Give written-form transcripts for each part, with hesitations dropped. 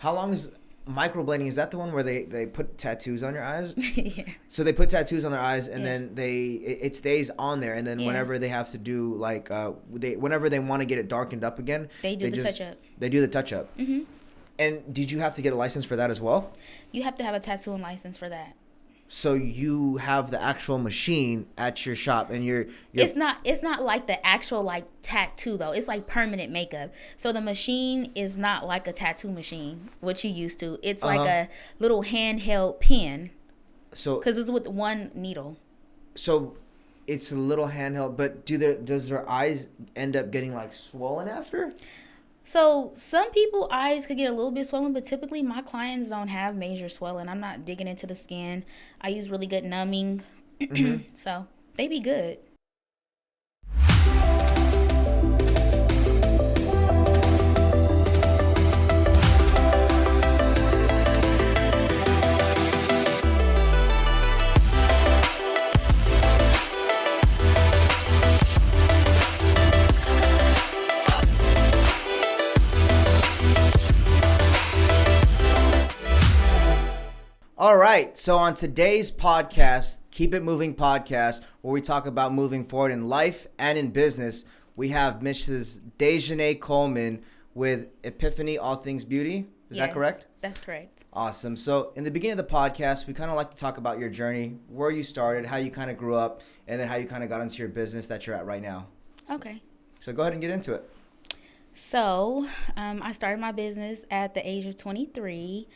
How long is microblading? Is that the one where they put tattoos on your eyes? Yeah. So they put tattoos on their eyes, and then it stays on there, and then whenever they have to do whenever they want to get it darkened up again, They do the touch up. They do the touch up. Mm-hmm. And did you have to get a license for that as well? You have to have a tattooing license for that. So you have the actual machine at your shop, and you're It's not like the actual like tattoo though. It's like permanent makeup. So the machine is not like a tattoo machine, what you used to. It's like a little handheld pen. So because it's with one needle. So it's a little handheld, but does their eyes end up getting like swollen after? So some people eyes could get a little bit swollen, but typically my clients don't have major swelling. I'm not digging into the skin. I use really good numbing. Mm-hmm. So they be good. All right, so on today's podcast, Keep It Moving podcast, where we talk about moving forward in life and in business, we have Mrs. Dejanay Coleman with Epiphany All Things Beauty. Is that correct? That's correct. Awesome. So in the beginning of the podcast, we kind of like to talk about your journey, where you started, how you kind of grew up, and then how you kind of got into your business that you're at right now. Okay. So go ahead and get into it. So I started my business at the age of 23.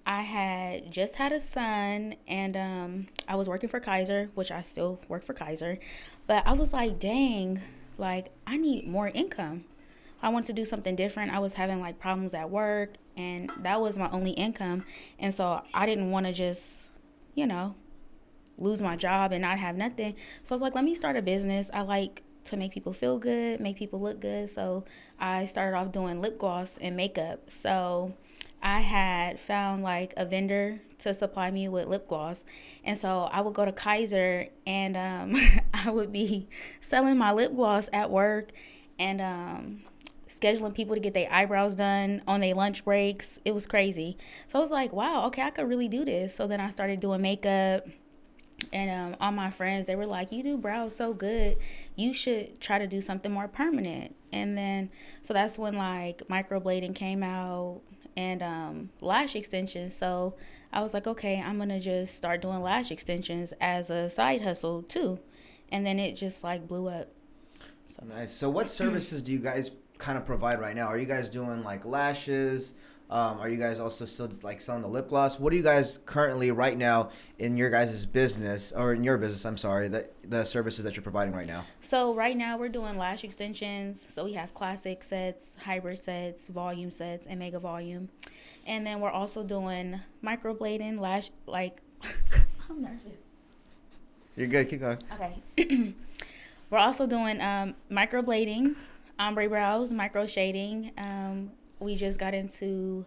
I had just had a son, and I was working for Kaiser, which I still work for Kaiser. But I was like, dang, like I need more income. I wanted to do something different. I was having like problems at work, and that was my only income. And so I didn't want to just, lose my job and not have nothing. So I was like, let me start a business. I like to make people feel good, make people look good. So I started off doing lip gloss and makeup. So I had found like a vendor to supply me with lip gloss. And so I would go to Kaiser, and I would be selling my lip gloss at work, and scheduling people to get their eyebrows done on their lunch breaks. It was crazy. So I was like, wow, okay, I could really do this. So then I started doing makeup, and all my friends, they were like, you do brows so good, you should try to do something more permanent. And then so that's when like microblading came out, and lash extensions. So I was like, okay, I'm gonna just start doing lash extensions as a side hustle too. And then it just like blew up. So nice. So what services do you guys kind of provide right now? Are you guys doing like lashes? Are you guys also still like selling the lip gloss? What do you guys currently right now in your guys' business, or in your business, I'm sorry, the services that you're providing right now? So right now we're doing lash extensions. So we have classic sets, hybrid sets, volume sets, and mega volume. And then we're also doing microblading, lash, like, I'm nervous. You're good. Keep going. Okay. We're also doing microblading, ombre brows, micro shading. We just got into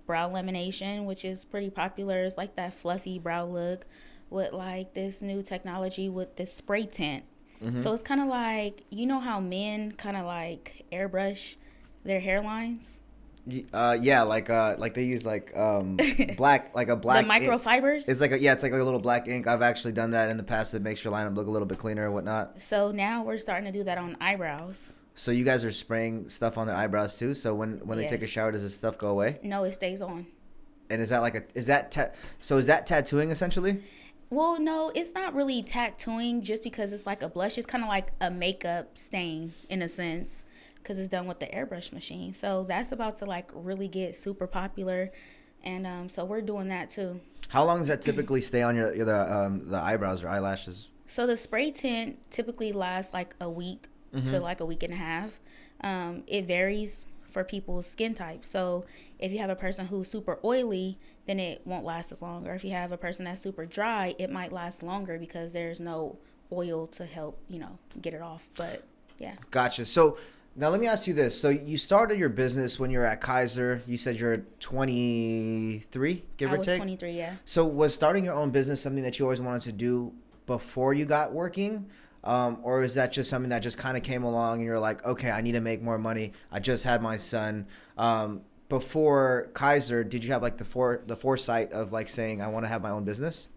brow lamination, which is pretty popular. It's like that fluffy brow look with like this new technology with this spray tint. Mm-hmm. So it's kind of like, how men kind of like airbrush their hairlines? Yeah, like they use like black, like a black the microfibers. It's like it's like a little black ink. I've actually done that in the past. It makes your lineup look a little bit cleaner and whatnot. So now we're starting to do that on eyebrows. So you guys are spraying stuff on their eyebrows too. So when they take a shower, does this stuff go away? No, it stays on. And is that tattooing essentially? Well, no, it's not really tattooing, just because it's like a blush. It's kind of like a makeup stain in a sense, because it's done with the airbrush machine. So that's about to like really get super popular, and so we're doing that too. How long does that typically stay on the eyebrows or eyelashes? So the spray tint typically lasts like a week to like a week and a half. It varies for people's skin type. So if you have a person who's super oily, then it won't last as long. Or if you have a person that's super dry, it might last longer because there's no oil to help, get it off. But yeah. Gotcha. So now let me ask you this. So you started your business when you were at Kaiser. You said you're 23, give or take? I was 23, yeah. So was starting your own business something that you always wanted to do before you got working? Or is that just something that just kind of came along and you're like, okay, I need to make more money. I just had my son. before Kaiser, did you have like the foresight of like saying I want to have my own business?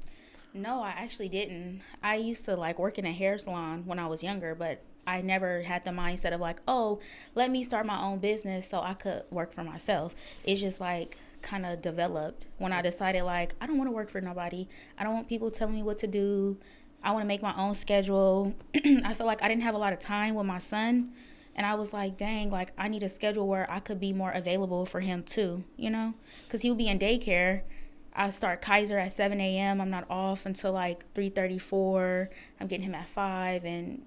No, I actually didn't. I used to like work in a hair salon when I was younger, but I never had the mindset of like, oh, let me start my own business so I could work for myself. It's just like kind of developed when I decided like I don't want to work for nobody. I don't want people telling me what to do. I want to make my own schedule. I feel like I didn't have a lot of time with my son, and I was like, dang, like I need a schedule where I could be more available for him too, you know? Cuz he'll be in daycare. I start Kaiser at 7 a.m. I'm not off until like 3:34. I'm getting him at 5, and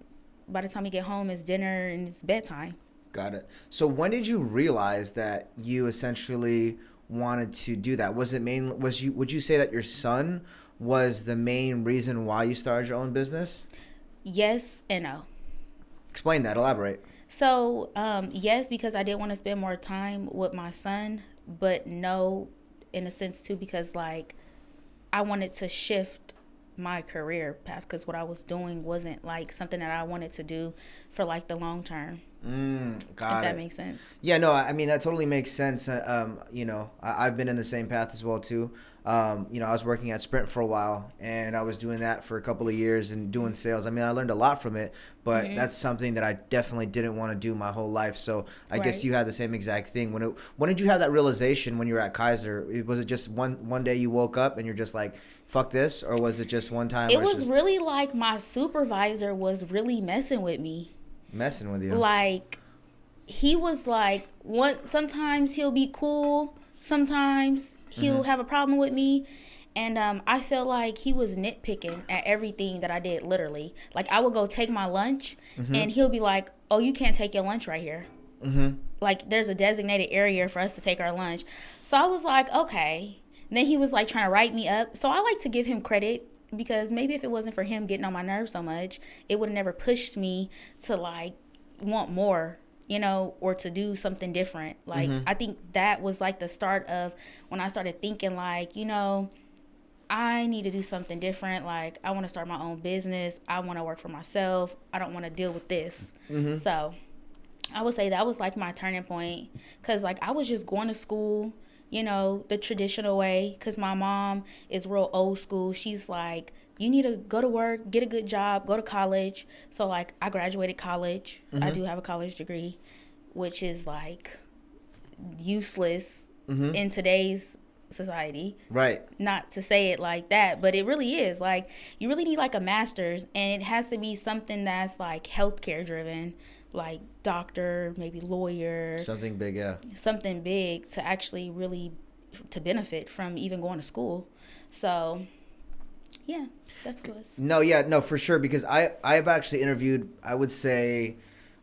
by the time we get home, it's dinner and it's bedtime. Got it. So when did you realize that you essentially wanted to do that? Would you say that your son was the main reason why you started your own business? Yes and no. Explain that. Elaborate. So, yes, because I did want to spend more time with my son, but no, in a sense too, because like I wanted to shift my career path because what I was doing wasn't like something that I wanted to do for like the long term. Got if that it. makes sense. Yeah, no, I mean that totally makes sense. I've been in the same path as well too. I was working at Sprint for a while, and I was doing that for a couple of years and doing sales. I mean, I learned a lot from it, but that's something that I definitely didn't want to do my whole life. So I guess you had the same exact thing. When did you have that realization when you were at Kaiser? Was it just one day you woke up and you're just like, fuck this, or was it just one time? It was really like my supervisor was really messing with me. Messing with you. Like he was like sometimes he'll be cool, sometimes he'll have a problem with me, and I felt like he was nitpicking at everything that I did. Literally, like I would go take my lunch and he'll be like, oh, you can't take your lunch right here. Like there's a designated area for us to take our lunch. So I was like, okay. And then he was like trying to write me up, so I like to give him credit, because maybe if it wasn't for him getting on my nerves so much, it would have never pushed me to like want more, or to do something different. Like I think that was like the start of when I started thinking like, I need to do something different. Like I want to start my own business. I want to work for myself. I don't want to deal with this. So I would say that was like my turning point, because like I was just going to school, the traditional way, because my mom is real old school. She's like, you need to go to work, get a good job, go to college. So like I graduated college. I do have a college degree, which is like useless in today's society. Right. Not to say it like that, but it really is. Like you really need like a master's, and it has to be something that's like healthcare driven, like doctor, maybe lawyer. Something big, yeah. Something big to actually really to benefit from even going to school. So yeah, that's what it was. No, for sure, because I've actually interviewed, I would say,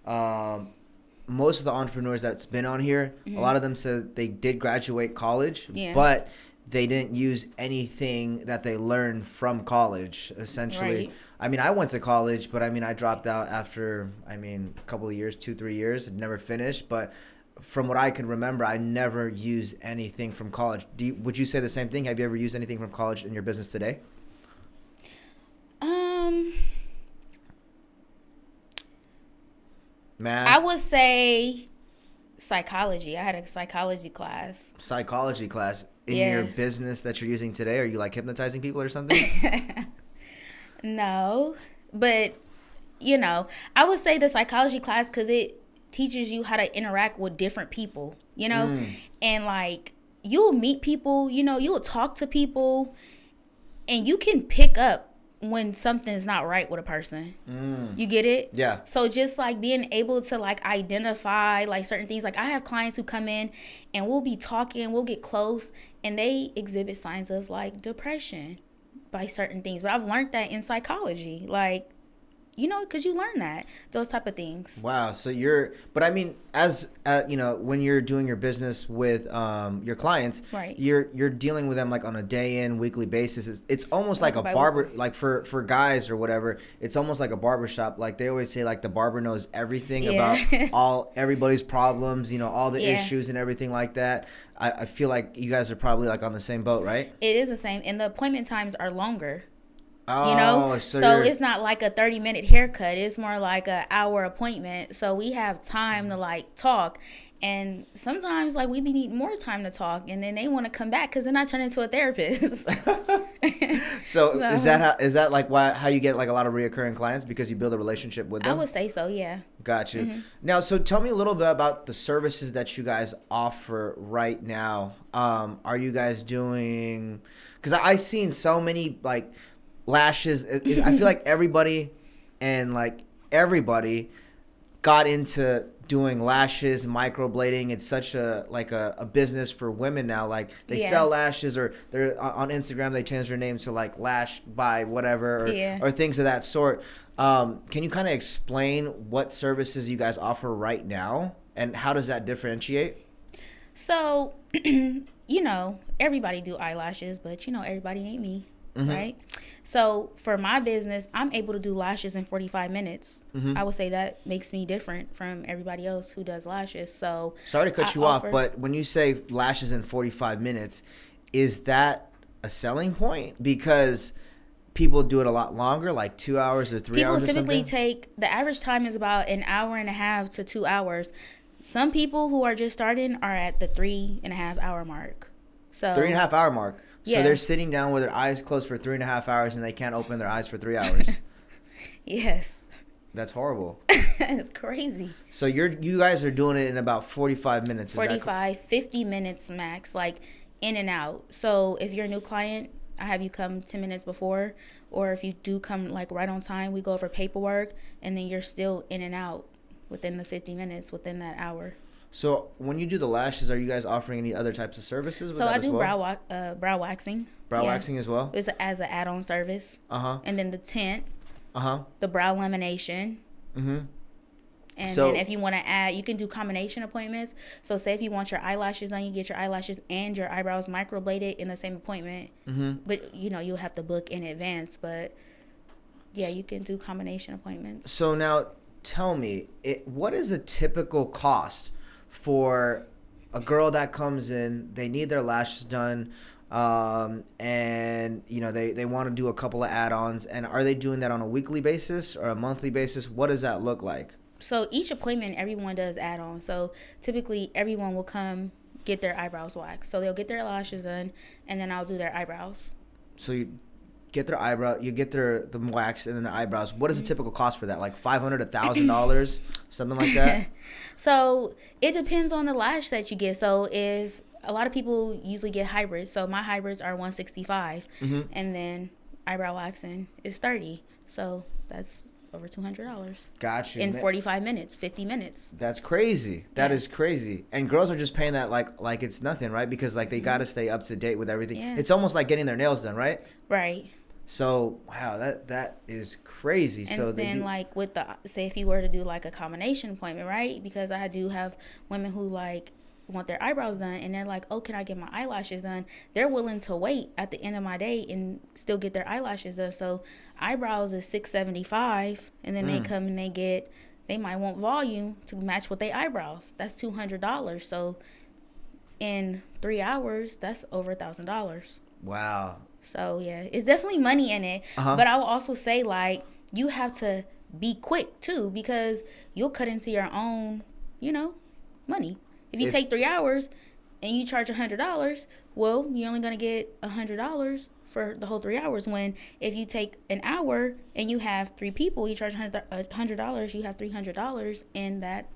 most of the entrepreneurs that's been on here, a lot of them said they did graduate college, but they didn't use anything that they learned from college, essentially. Right. I mean, I went to college, but I mean, I dropped out after, a couple of years, 2-3 years, and never finished. But from what I can remember, I never used anything from college. Would you say the same thing? Have you ever used anything from college in your business today? Math? I would say psychology. I had a psychology class. Psychology class in your business that you're using today? Are you like hypnotizing people or something? No, but I would say the psychology class, because it teaches you how to interact with different people, and like you'll meet people, you'll talk to people, and you can pick up when something's not right with a person. You get it? Yeah. So just like being able to like identify like certain things. Like I have clients who come in and we'll be talking, we'll get close, and they exhibit signs of like depression by certain things. But I've learned that in psychology. Like, because you learn those type of things. Wow. So but I mean, as when you're doing your business with your clients, right, you're dealing with them like on a day in, weekly basis. It's almost like a barber, like for guys or whatever. It's almost like a barber shop. Like they always say, like the barber knows everything about everybody's problems, all the issues and everything like that. I feel like you guys are probably like on the same boat, right? It is the same, and the appointment times are longer. Oh, So it's not like a 30-minute haircut. It's more like an hour appointment. So we have time to like talk. And sometimes like we be needing more time to talk, and then they want to come back because then I turn into a therapist. So is that like how you get like a lot of reoccurring clients, because you build a relationship with them? I would say so, yeah. Got you. Now, so tell me a little bit about the services that you guys offer right now. Are you guys doing? Because I've seen so many like lashes. I feel like everybody got into doing lashes, microblading. It's such a business for women now. Like they sell lashes, or they're on Instagram. They change their name to like Lash by whatever, or things of that sort. Can you kind of explain what services you guys offer right now, and how does that differentiate? So, everybody do eyelashes, but everybody ain't me, right? So for my business, I'm able to do lashes in 45 minutes. I would say that makes me different from everybody else who does lashes. So sorry to cut you off, but when you say lashes in 45 minutes, is that a selling point? Because people do it a lot longer, like 2 hours or 3 hours or something? People typically the average time is about an hour and a half to 2 hours. Some people who are just starting are at the 3.5 hour mark. So 3.5 hour mark. Yeah. So they're sitting down with their eyes closed for 3.5 hours, and they can't open their eyes for 3 hours. Yes. That's horrible. It's crazy. So you guys are doing it in about 45 minutes. 50 minutes max, like in and out. So if you're a new client, I have you come 10 minutes before, or if you do come like right on time, we go over paperwork, and then you're still in and out within the 50 minutes, within that hour. So when you do the lashes, are you guys offering any other types of services? So I do brow waxing. Brow waxing as well? It's as an add-on service. And then the tint. The brow lamination. And then if you want to add, you can do combination appointments. So say if you want your eyelashes done, you get your eyelashes and your eyebrows microbladed in the same appointment. But you'll have to book in advance. But yeah, you can do combination appointments. So now tell me, what is a typical cost for a girl that comes in? They need their lashes done, and they want to do a couple of add-ons, and are they doing that on a weekly basis or a monthly basis? What does that look like? So each appointment, everyone does add-on. So typically everyone will come get their eyebrows waxed. So they'll get their lashes done, and then I'll do their eyebrows. So you get their the wax, and then the eyebrows. What is the typical cost for that? Like $500, $1,000, something like that? So it depends on the lash that you get. So if a lot of people usually get hybrids, so my hybrids are $165, and then eyebrow waxing is $30. So that's over $200. Gotcha. In 45 minutes, 50 minutes. That's crazy. That is crazy. And girls are just paying that like it's nothing, right? Because like they gotta stay up to date with everything. Yeah. It's almost like getting their nails done, right? Right. So wow, that is crazy. And so then like with say if you were to do like a combination appointment, right? Because I do have women who like want their eyebrows done, and they're like, oh, can I get my eyelashes done? They're willing to wait at the end of my day and still get their eyelashes done. So eyebrows is $675, and then they come and they might want volume to match with their eyebrows. That's $200. So in 3 hours, that's over $1,000. Wow. So yeah, it's definitely money in it. But I will also say, like, you have to be quick too, because you'll cut into your own, money. If you take 3 hours and you charge $100, well, you're only gonna get $100 for the whole 3 hours. When if you take an hour and you have 3 people, you charge $100, you have $300 in that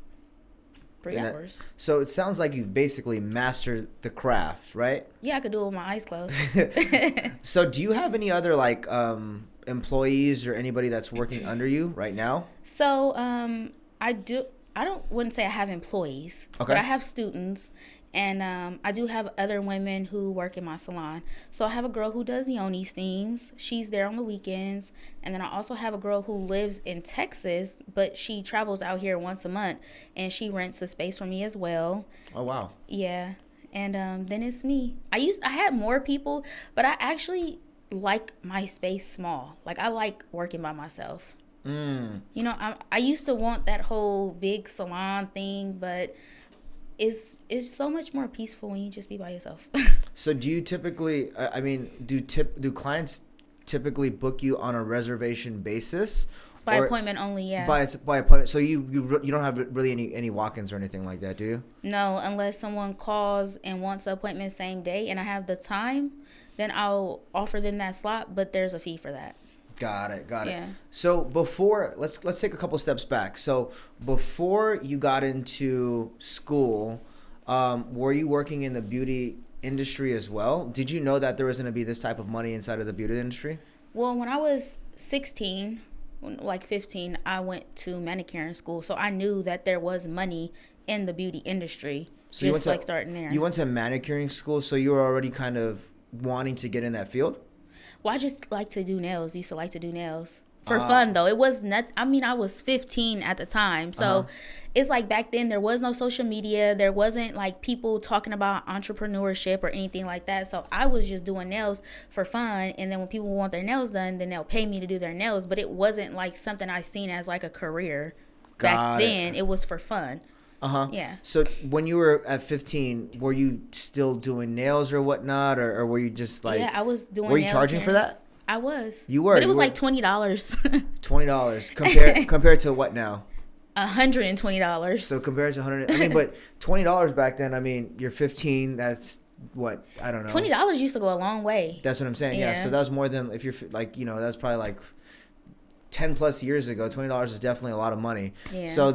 3 hours. So it sounds like you've basically mastered the craft, right? Yeah, I could do it with my eyes closed. So do you have any other like employees or anybody that's working under you right now? So wouldn't say I have employees, but I have students, and I do have other women who work in my salon. So I have a girl who does yoni steams. She's there on the weekends. And then I also have a girl who lives in Texas, but she travels out here once a month, and she rents a space for me as well. Oh, wow. Yeah. And then it's me. I had more people, but I actually like my space small. Like, I like working by myself. I used to want that whole big salon thing, but it's so much more peaceful when you just be by yourself. So do you typically, do clients typically book you on a reservation basis? By appointment only, yeah. By appointment. So you don't have really any walk-ins or anything like that, do you? No, unless someone calls and wants an appointment same day and I have the time, then I'll offer them that slot, but there's a fee for that. Got it. Yeah. So before, let's take a couple steps back. So before you got into school, were you working in the beauty industry as well? Did you know that there was going to be this type of money inside of the beauty industry? Well, when I was 16, like 15, I went to manicuring school, so I knew that there was money in the beauty industry. So just like starting there. You went to manicuring school, so you were already kind of wanting to get in that field? Well, I just like to do nails. Used to like to do nails for fun, though. It was not. I mean, I was 15 at the time, so it's like back then there was no social media. There wasn't like people talking about entrepreneurship or anything like that. So I was just doing nails for fun, and then when people want their nails done, then they'll pay me to do their nails. But it wasn't like something I seen as like a career back then. It was for fun. Yeah. So when you were at 15, were you still doing nails or whatnot, or were you just like? Yeah, I was doing. Were you charging for that? I was. You were. But it was like $20. $20 compared to what now? $120. So compared to 100, I mean, but $20 back then. I mean, you're 15. That's what, I don't know. $20 used to go a long way. That's what I'm saying. Yeah. So that was more than, if you're like, that's probably like 10 plus years ago. $20 is definitely a lot of money. Yeah. So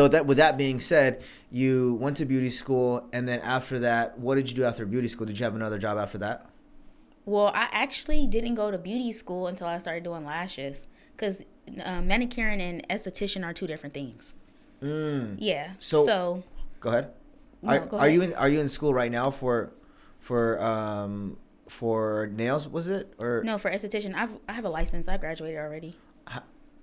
that with that being said, you went to beauty school, and then after that, what did you do after beauty school? Did you have another job after that? Well, I actually didn't go to beauty school until I started doing lashes, because manicuring and esthetician are two different things. Yeah. So go ahead. No, go ahead. Are you in school right now for nails? Was it or no, for esthetician? I have a license. I graduated already.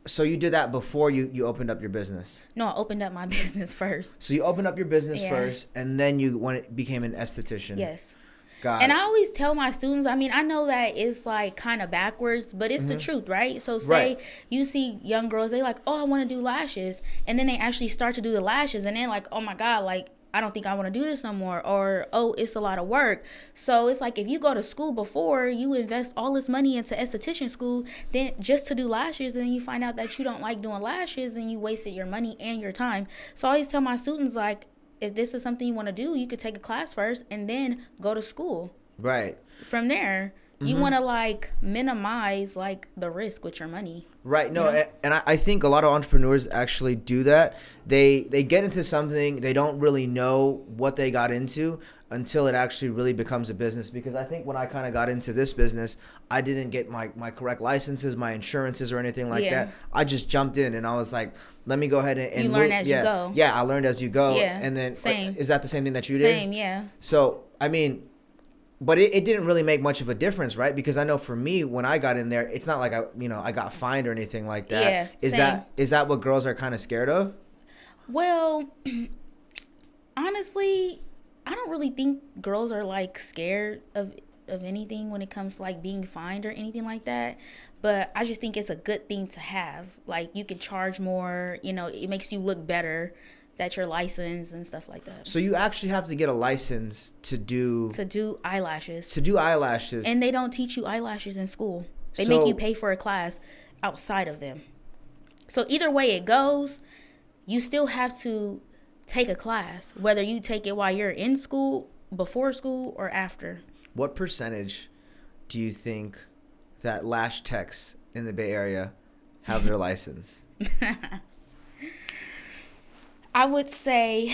So you did that before you opened up your business? No, I opened up my business first. So you opened up your business first, and then you became an esthetician. Yes. Got it. I always tell my students, I mean, I know that it's like kind of backwards, but it's the truth, right? So say you see young girls, they like, oh, I want to do lashes. And then they actually start to do the lashes, and then like, oh my God, like, I don't think I want to do this no more, or, oh, it's a lot of work. So it's like if you go to school before, you invest all this money into esthetician school, then just to do lashes, then you find out that you don't like doing lashes, and you wasted your money and your time. So I always tell my students, like, if this is something you want to do, you could take a class first and then go to school. Right. From there, you want to like minimize like the risk with your money. Right. No, and I think a lot of entrepreneurs actually do that. They get into something, they don't really know what they got into until it actually really becomes a business. Because I think when I kind of got into this business, I didn't get my correct licenses, my insurances or anything like that. I just jumped in and I was like, let me go ahead and you learn as you go. Yeah, I learned as you go. Yeah, and then same. Is that the same thing that you did? Same, yeah. So, I mean, but it didn't really make much of a difference, right? Because I know for me, when I got in there, it's not like I got fined or anything like that. Yeah, is that what girls are kind of scared of? Well, honestly, I don't really think girls are like scared of anything when it comes to like being fined or anything like that. But I just think it's a good thing to have. Like, you can charge more, it makes you look better that you're licensed and stuff like that. So you actually have to get a license to do eyelashes. And they don't teach you eyelashes in school. They make you pay for a class outside of them. So either way it goes, you still have to take a class, whether you take it while you're in school, before school, or after. What percentage do you think that lash techs in the Bay Area have their license? I would say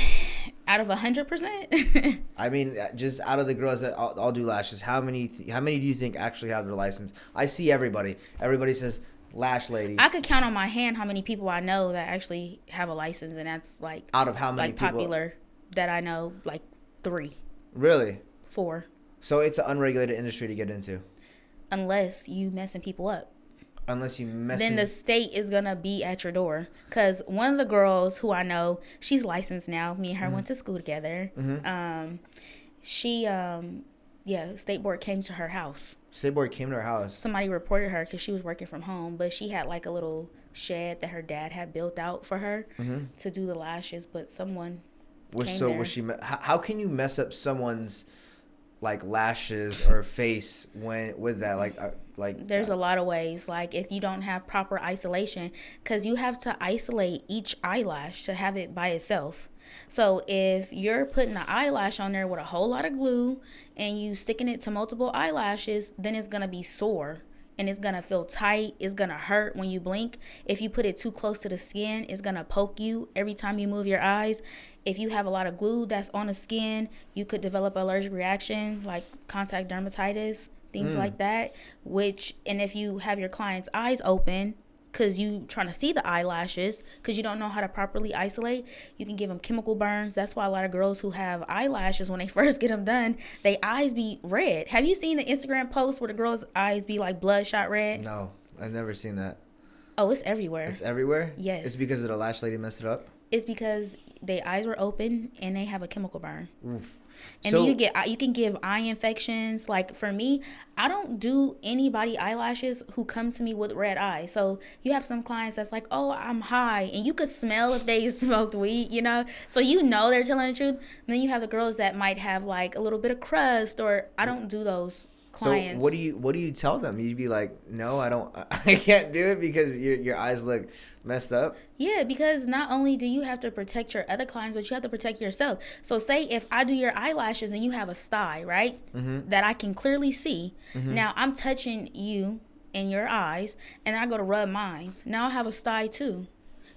out of 100%. I mean, just out of the girls that all do lashes, how many do you think actually have their license? I see everybody. Everybody says lash lady. I could count on my hand how many people I know that actually have a license, and that's like out of how many like people? Popular that I know, like 3. Really? 4. So it's an unregulated industry to get into. Unless you messing people up. Then the state is gonna be at your door. Cause one of the girls who I know, she's licensed now. Me and her went to school together. She state board came to her house. State board came to her house. Somebody reported her because she was working from home, but she had like a little shed that her dad had built out for her to do the lashes. But someone came there. How can you mess up someone's like lashes or face when with that like There's a lot of ways. Like if you don't have proper isolation, because you have to isolate each eyelash to have it by itself. So if you're putting an eyelash on there with a whole lot of glue and you sticking it to multiple eyelashes, then it's gonna be sore and it's gonna feel tight. It's gonna hurt when you blink. If you put it too close to the skin, it's gonna poke you every time you move your eyes. If you have a lot of glue that's on the skin, you could develop an allergic reaction like contact dermatitis, things like that. And if you have your client's eyes open, because you trying to see the eyelashes, because you don't know how to properly isolate, you can give them chemical burns. That's why a lot of girls who have eyelashes, when they first get them done, their eyes be red. Have you seen the Instagram post where the girls' eyes be like bloodshot red? No, I've never seen that. Oh, it's everywhere. It's everywhere? Yes. It's because the lash lady messed it up? It's because their eyes were open and they have a chemical burn. Oof. And then you can give eye infections. Like for me, I don't do anybody eyelashes who come to me with red eyes. So you have some clients that's like, oh, I'm high, and you could smell if they smoked weed, you know. So you know they're telling the truth. And then you have the girls that might have like a little bit of crust, or I don't do those clients. So what do you tell them? You'd be like, no, I can't do it because your eyes look messed up. Yeah, because not only do you have to protect your other clients, but you have to protect yourself. So say if I do your eyelashes and you have a sty, right, that I can clearly see. Now I'm touching you in your eyes and I go to rub mine. Now I have a sty too.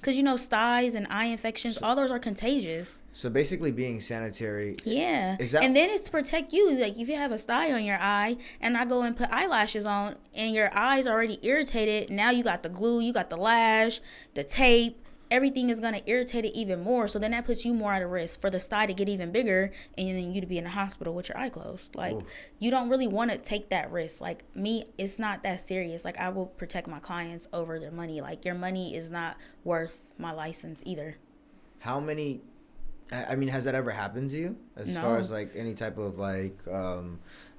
Because you know, styes and eye infections, all those are contagious. So basically being sanitary. Yeah. Is that... And then it's to protect you. Like if you have a sty on your eye and I go and put eyelashes on and your eye's already irritated, now you got the glue, you got the lash, the tape, everything is going to irritate it even more. So then that puts you more at a risk for the sty to get even bigger and then you to be in the hospital with your eye closed. Like, you don't really want to take that risk. Like me, it's not that serious. Like I will protect my clients over their money. Like your money is not worth my license either. How many... I mean, has that ever happened to you as far as like any type of like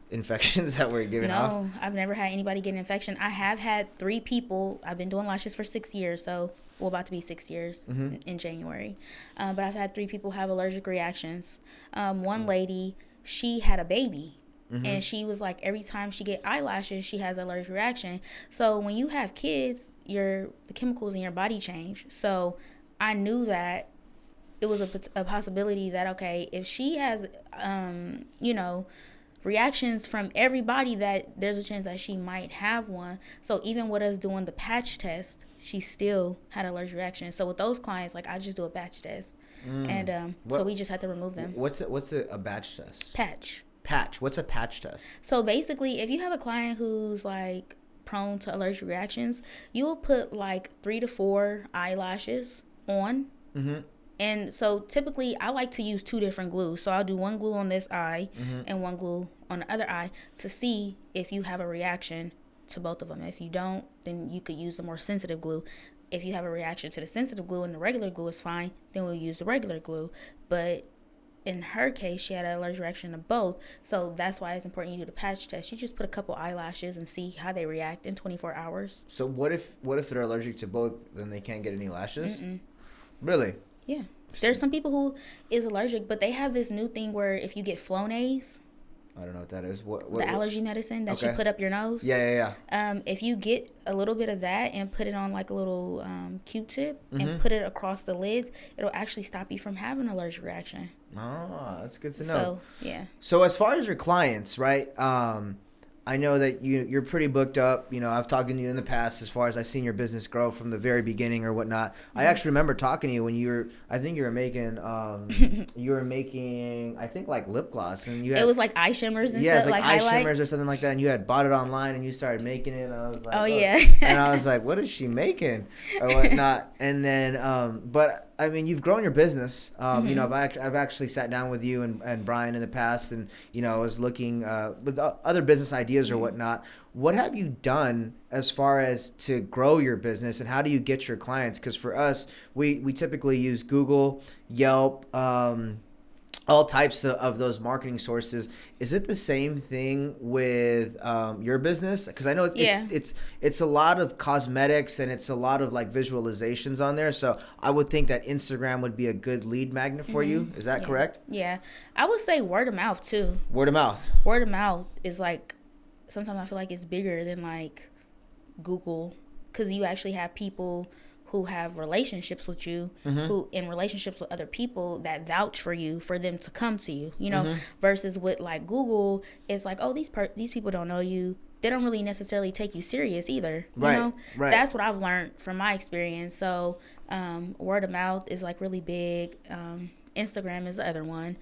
infections that were given off? No, I've never had anybody get an infection. I have had 3 people. I've been doing lashes for 6 years, so we're about to be 6 years in January. But I've had 3 people have allergic reactions. One lady, she had a baby. And she was like, every time she get eyelashes, she has an allergic reaction. So when you have kids, the chemicals in your body change. So I knew that it was a possibility that, okay, if she has, reactions from everybody, that there's a chance that she might have one. So even with us doing the patch test, she still had an allergic reaction. So with those clients, like I just do a patch test. And so we just had to remove them. What's a batch test? Patch. What's a patch test? So basically, if you have a client who's like prone to allergic reactions, you will put like 3 to 4 eyelashes on. And so typically I like to use 2 different glues. So I'll do one glue on this eye and one glue on the other eye to see if you have a reaction to both of them. If you don't, then you could use the more sensitive glue. If you have a reaction to the sensitive glue and the regular glue is fine, then we'll use the regular glue. But in her case, she had an allergic reaction to both. So that's why it's important you do the patch test. You just put a couple eyelashes and see how they react in 24 hours. So what if they're allergic to both, then they can't get any lashes? Really? Yeah. There's some people who is allergic, but they have this new thing where if you get Flonase, I don't know what that is. What allergy medicine that you put up your nose. Yeah. If you get a little bit of that and put it on like a little Q-tip and put it across the lids, it'll actually stop you from having an allergic reaction. Oh, that's good to know. So, yeah. So as far as your clients, right? I know that you're pretty booked up. You know, I've talked to you in the past as far as I've seen your business grow from the very beginning or whatnot. I actually remember talking to you when you were making, I think like lip gloss, and you had, it was like eye shimmers and stuff. It's like eye shimmers or something like that, and you had bought it online and you started making it, and I was like, oh yeah. And I was like, what is she making or whatnot? And then, but I mean, you've grown your business. You know, I've actually sat down with you and Brian in the past, and you know, I was looking with other business ideas or whatnot. What have you done as far as to grow your business, and how do you get your clients? Because for us, we typically use Google, Yelp, all types of those marketing sources. Is it the same thing with your business? Because I know it's a lot of cosmetics and it's a lot of like visualizations on there. So I would think that Instagram would be a good lead magnet for you. Is that correct? Yeah, I would say word of mouth too. Word of mouth. Word of mouth is like, sometimes I feel like it's bigger than like Google, because you actually have people who have relationships with you, who in relationships with other people that vouch for you, for them to come to you, you know, versus with like Google, it's like, oh, these people don't know you. They don't really necessarily take you serious either. You know, that's what I've learned from my experience. So word of mouth is like really big. Instagram is the other one.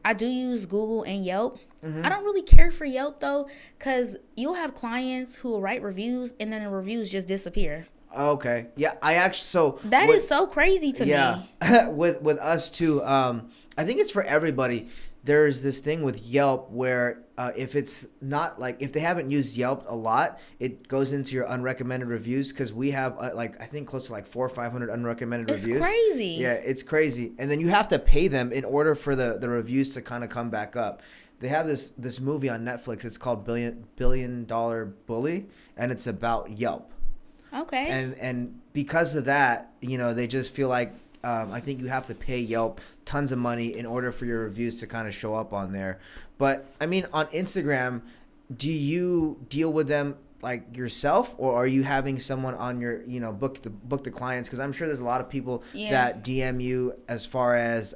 I do use Google and Yelp. I don't really care for Yelp though, because you'll have clients who will write reviews and then the reviews just disappear. Okay. Yeah, I actually that is so crazy to me. Yeah, with us too. I think it's for everybody. There's this thing with Yelp where if it's not like, if they haven't used Yelp a lot, it goes into your unrecommended reviews, because we have like I think close to like 400 or 500 unrecommended reviews. It's crazy. Yeah, it's crazy. And then you have to pay them in order for the reviews to kind of come back up. They have this movie on Netflix. It's called Billion Dollar Bully, and it's about Yelp. Okay. And because of that, you know, they just feel like I think you have to pay Yelp tons of money in order for your reviews to kind of show up on there. But I mean, on Instagram, do you deal with them like yourself, or are you having someone on your, you know, book the clients? Because I'm sure there's a lot of people that DM you as far as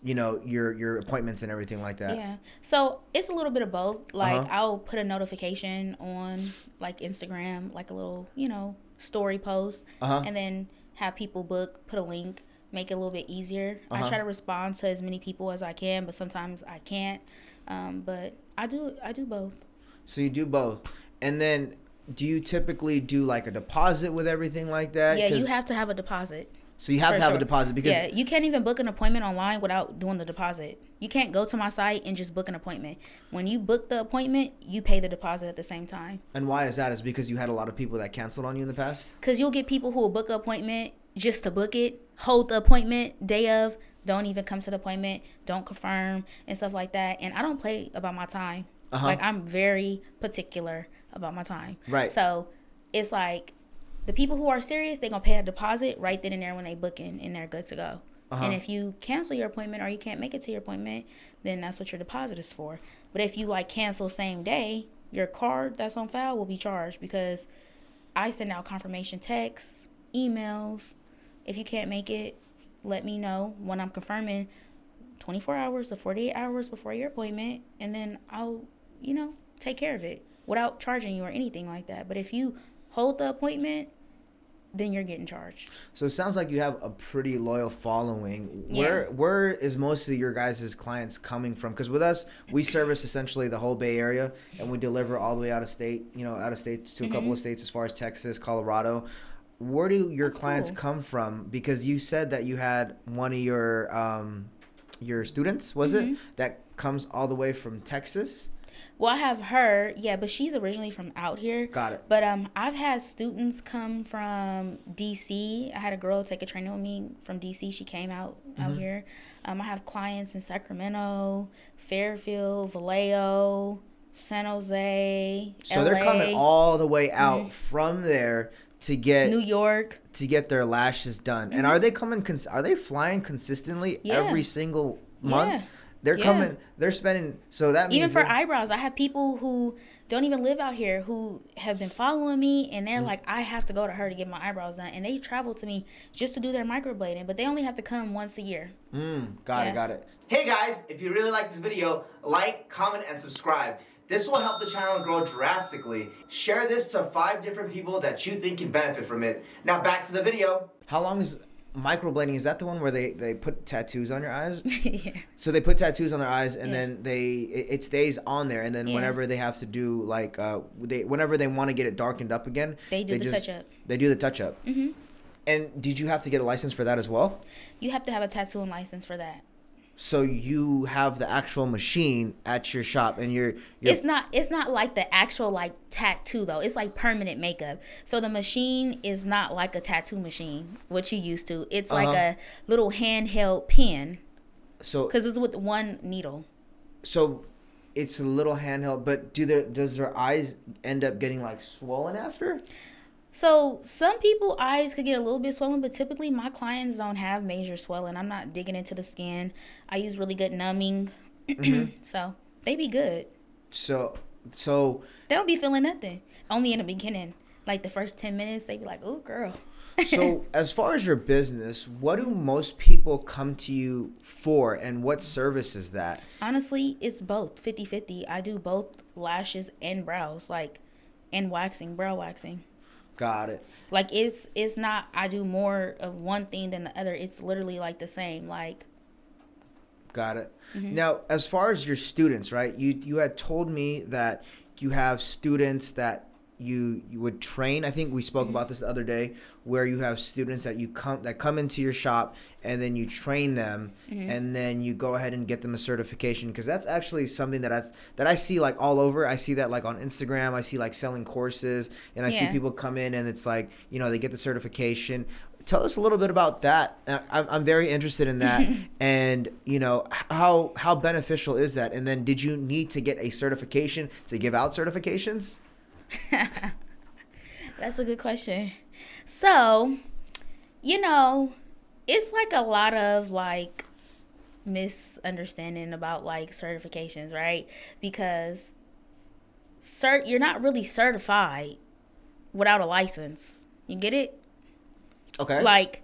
you know, your appointments and everything like that. Yeah. So it's a little bit of both. Like I'll put a notification on like Instagram, like a little, you know, story post, and then have people book, put a link, make it a little bit easier. I try to respond to as many people as I can, but sometimes I can't. But I do both. So you do both. And then do you typically do like a deposit with everything like that? Yeah, you have to have a deposit. So you have to have a deposit, because you can't even book an appointment online without doing the deposit. You can't go to my site and just book an appointment. When you book the appointment, you pay the deposit at the same time. And why is that? Is because you had a lot of people that canceled on you in the past? Because you'll get people who will book an appointment just to book it, hold the appointment day of, don't even come to the appointment, don't confirm, and stuff like that. And I don't play about my time. Like, I'm very particular about my time. Right. So it's like, the people who are serious, they're going to pay a deposit right then and there when they book in, and they're good to go. And if you cancel your appointment or you can't make it to your appointment, then that's what your deposit is for. But if you like cancel same day, your card that's on file will be charged, because I send out confirmation texts, emails. If you can't make it, let me know when I'm confirming 24 hours to 48 hours before your appointment, and then I'll, you know, take care of it without charging you or anything like that. But if you hold the appointment, then you're getting charged. So it sounds like you have a pretty loyal following. Where is most of your guys' clients coming from? Because with us, we service essentially the whole Bay Area, and we deliver all the way out of state, you know, out of states to a couple of states as far as Texas, Colorado. Where do your clients come from? Because you said that you had one of your students, was it, that comes all the way from Texas? Well, I have her, but she's originally from out here. Got it. But I've had students come from D.C. I had a girl take a training with me from D.C. She came out here. I have clients in Sacramento, Fairfield, Vallejo, San Jose, So LA. They're coming all the way out from there to get New York, to get their lashes done. And are they coming? Are they flying consistently every single month? Yeah. They're coming. They're spending. So that means even for eyebrows, I have people who don't even live out here who have been following me, and they're like, I have to go to her to get my eyebrows done, and they travel to me just to do their microblading, but they only have to come once a year. Got it. Hey guys, if you really like this video, like, comment, and subscribe. This will help the channel grow drastically. Share this to 5 different people that you think can benefit from it. Now back to the video. How long is microblading? Is that the one where they put tattoos on your eyes? Yeah. So they put tattoos on their eyes, and then it stays on there, and then whenever they have to do like whenever they want to get it darkened up again, they do the touch up. They do the touch up. And did you have to get a license for that as well? You have to have a tattooing license for that. So you have the actual machine at your shop, and you're it's not like the actual like tattoo though. It's like permanent makeup. So the machine is not like a tattoo machine, what you used to. It's like a little handheld pen. So because it's with one needle. so it's a little handheld, but does their eyes end up getting like swollen after? So some people eyes could get a little bit swollen, but typically my clients don't have major swelling. I'm not digging into the skin. I use really good numbing, so they be good. So They don't be feeling nothing. Only in the beginning, like the first 10 minutes, they be like, "Oh, girl." so as far as your business, what do most people come to you for, and what service is that? Honestly, it's both 50-50. I do both lashes and brows, like, and waxing, brow waxing. Got it. Like it's not I do more of one thing than the other. It's literally like the same. Like, Got it. Now, as far as your students, right? You had told me that you have students that you would train. I think we spoke about this the other day, where you have students that come into your shop, and then you train them, and then you go ahead and get them a certification, because that's actually something that I see like all over. I see that like on Instagram. I see like selling courses, and I see people come in and it's like, they get the certification. Tell us a little bit about that. I'm very interested in that, and how beneficial is that? And then, did you need to get a certification to give out certifications? That's a good question. So, it's like a lot of like misunderstanding about like certifications, right? Because you're not really certified without a license. You get it? Okay. Like,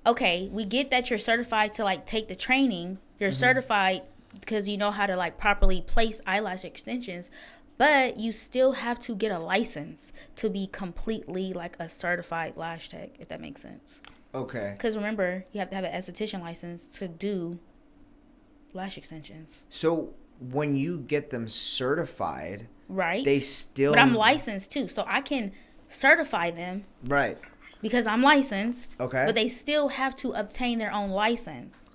okay, we get that you're certified to like take the training. You're certified because you know how to like properly place eyelash extensions, but you still have to get a license to be completely like a certified lash tech, if that makes sense. Okay. Because remember, you have to have an esthetician license to do lash extensions. So when you get them certified, right? They still. But I'm licensed too, so I can certify them. Right. Because I'm licensed. Okay. But they still have to obtain their own license.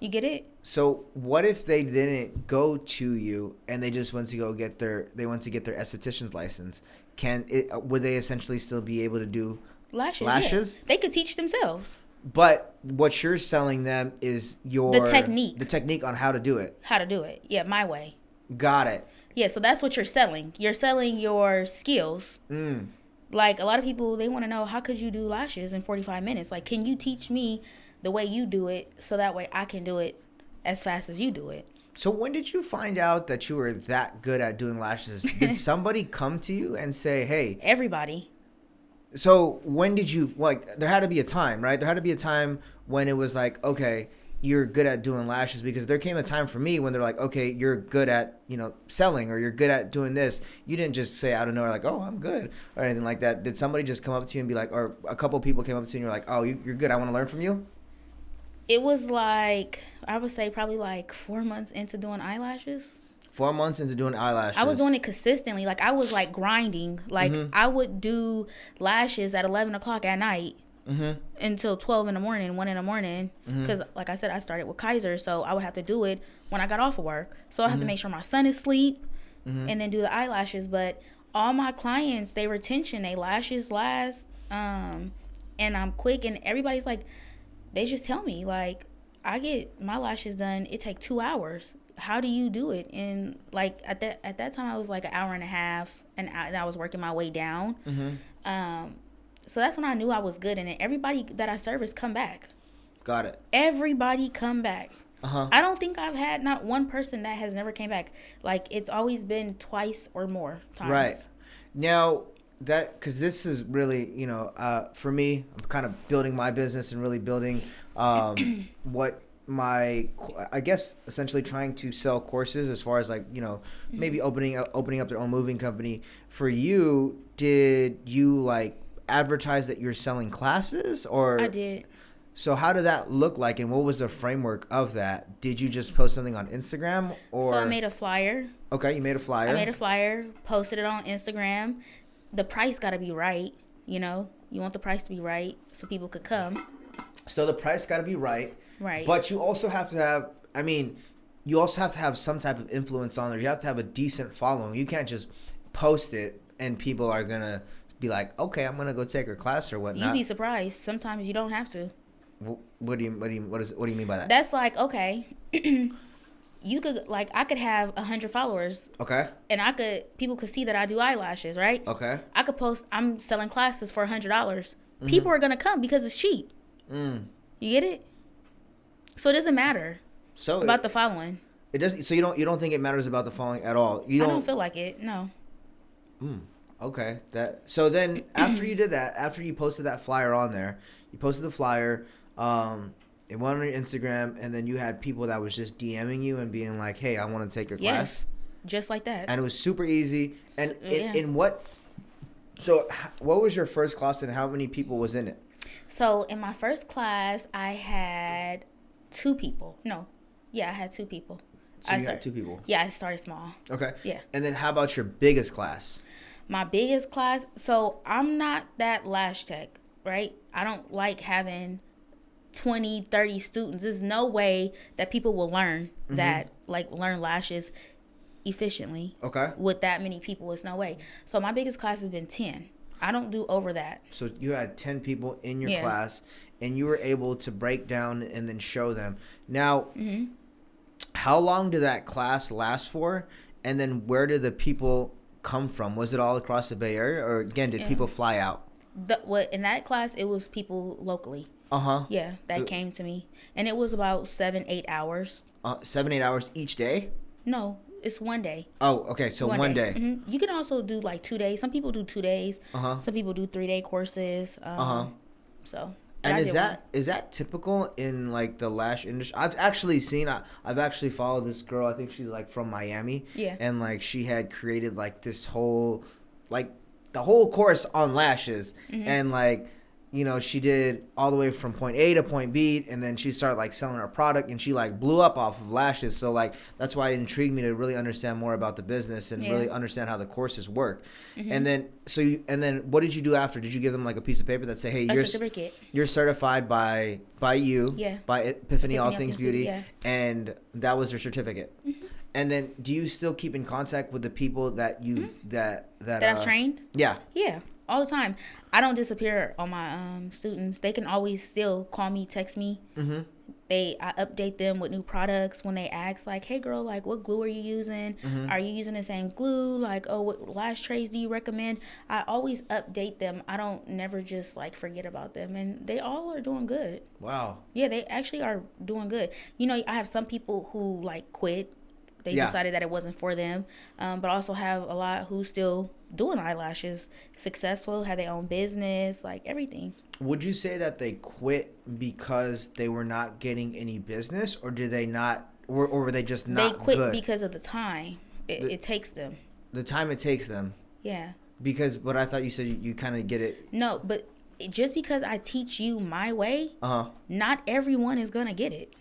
You get it? So what if they didn't go to you and they just went to get their esthetician's license? Would they essentially still be able to do lashes? Yeah. They could teach themselves. But what you're selling them is the technique on how to do it. Yeah, my way. Got it. Yeah, so that's what you're selling. You're selling your skills. Like, a lot of people, they want to know, how could you do lashes in 45 minutes? Like, can you teach me the way you do it so that way I can do it as fast as you do it? So when did you find out that you were that good at doing lashes? Did somebody come to you and say, hey? Everybody. So when did you, like, there had to be a time, right? There had to be a time when it was like, okay, you're good at doing lashes, because there came a time for me when they're like, okay, you're good at, selling, or you're good at doing this. You didn't just say out of nowhere like, oh, I'm good, or anything like that. Did somebody just come up to you and be like, or a couple people came up to you and you're like, oh, you're good, I want to learn from you? It was like, I would say probably like 4 months into doing eyelashes. 4 months into doing eyelashes. I was doing it consistently. Like, I was like grinding. Like, I would do lashes at 11 o'clock at night. Until 12 in the morning, 1 in the morning, because like I said, I started with Kaiser, so I would have to do it when I got off of work. So I have to make sure my son is asleep, and then do the eyelashes. But all my clients, they retention, they lashes last, and I'm quick, and everybody's like, they just tell me like, I get my lashes done, it take 2 hours. How do you do it? And like at that time, I was like an hour and a half, and I was working my way down. So that's when I knew I was good in it. Everybody that I service come back. Got it. Everybody come back. I don't think I've had not one person that has never came back. Like, it's always been twice or more times. Right. Now, because this is really, for me, I'm kind of building my business and really building what I guess essentially trying to sell courses, as far as like, maybe opening up their own moving company. For you, did you like advertise that you're selling classes, or? I did. So how did that look like, and what was the framework of that? Did you just post something on Instagram, or? So I made a flyer. Okay, you made a flyer. I made a flyer, posted it on Instagram. The price got to be right, you want the price to be right so people could come. So the price got to be right. Right. But you also have to have, you also have to have some type of influence on there. You have to have a decent following. You can't just post it and people are going to be like, okay, I'm going to go take her class or whatnot. You'd be surprised. Sometimes you don't have to. What do you mean by that? That's like, okay, you could, like, I could have 100 followers. Okay. And people could see that I do eyelashes, right? Okay. I could post, I'm selling classes for $100. Mm-hmm. People are going to come because it's cheap. You get it? So it doesn't matter about the following. It doesn't. So you don't think it matters about the following at all? I don't feel like it. No. Okay. So then after you did that, after you posted that flyer on there, you posted the flyer. It went on your Instagram, and then you had people that was just DMing you and being like, "Hey, I want to take your class." Just like that. And it was super easy. And in what? So what was your first class, and how many people was in it? So in my first class, I had 2 people. I had 2 people. So you had 2 people. Yeah, I started small. Okay. Yeah. And then how about your biggest class? My biggest class. So I'm not that lash tech, right? I don't like having 20, 30 students. There's no way that people will learn learn lashes efficiently. Okay. With that many people, it's no way. So my biggest class has been 10. I don't do over that. So you had 10 people in your class, and you were able to break down and then show them. Now, how long did that class last for? And then where did the people come from? Was it all across the Bay Area, or again, did people fly out? In that class, it was people locally. Yeah, that came to me, and it was about 7-8 hours. 7-8 hours each day? No, it's one day. Oh, okay, so one day. Mm-hmm. You can also do like 2 days. Some people do 2 days. Some people do 3-day courses. So. And is that typical in like the lash industry? I've actually followed this girl. I think she's like from Miami. Yeah. And like she had created like this whole, like the whole course on lashes, and like, you know, she did all the way from point A to point B, and then she started like selling her product, and she like blew up off of lashes. So like that's why it intrigued me to really understand more about the business and really understand how the courses work. And then what did you do after? Did you give them like a piece of paper that say, hey, you're certified by you, by Epiphany All Things Beauty, and that was your certificate? And then do you still keep in contact with the people that you that I've trained? Yeah. Yeah. All the time. I don't disappear on my students. They can always still call me, text me. I update them with new products when they ask, like, hey girl, like, what glue are you using? Are you using the same glue? Like, oh, what lash trays do you recommend? I always update them. I don't never just like forget about them, and they all are doing good. Wow. Yeah, they actually are doing good. You know, I have some people who like quit. They decided that it wasn't for them, but also have a lot who still doing eyelashes, successful, have their own business, like everything. Would you say that they quit because they were not getting any business, or did they not, or were they just not good? They quit because of the time it takes them. The time it takes them? Yeah. But I thought you said you kind of get it. No, but just because I teach you my way, not everyone is going to get it.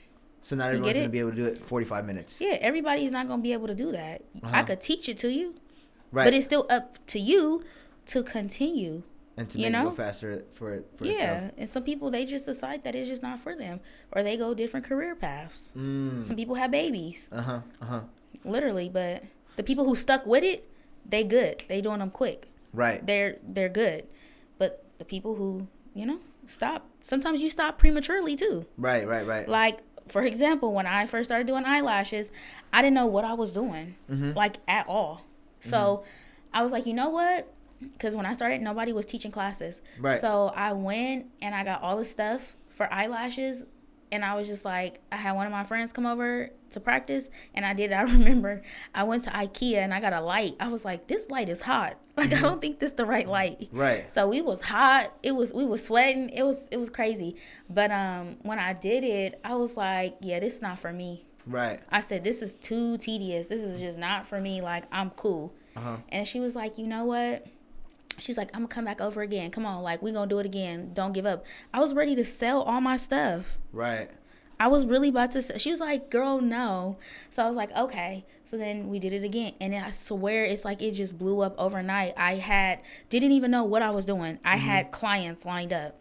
So not everyone's going to be able to do it 45 minutes. Yeah, everybody's not going to be able to do that. I could teach it to you. Right. But it's still up to you to continue. And to make it go faster for itself. And some people, they just decide that it's just not for them. Or they go different career paths. Some people have babies. Literally. But the people who stuck with it, they good. They doing them quick. Right. They're good. But the people who, stop. Sometimes you stop prematurely too. Right. Like, for example, when I first started doing eyelashes, I didn't know what I was doing. Like, at all. So I was like, you know what? Because when I started, nobody was teaching classes. Right. So I went and I got all the stuff for eyelashes. And I was just like, I had one of my friends come over to practice. And I remember I went to IKEA and I got a light. I was like, this light is hot. Like, I don't think this the right light. Right. So we was hot. We was sweating. It was crazy. But when I did it, I was like, yeah, this is not for me. Right. I said, this is too tedious. This is just not for me. Like, I'm cool. And she was like, you know what? She's like, I'm going to come back over again. Come on. Like, we going to do it again. Don't give up. I was ready to sell all my stuff. Right. I was really about to sell. She was like, girl, no. So I was like, okay. So then we did it again. And I swear it's like it just blew up overnight. I didn't even know what I was doing. I had clients lined up.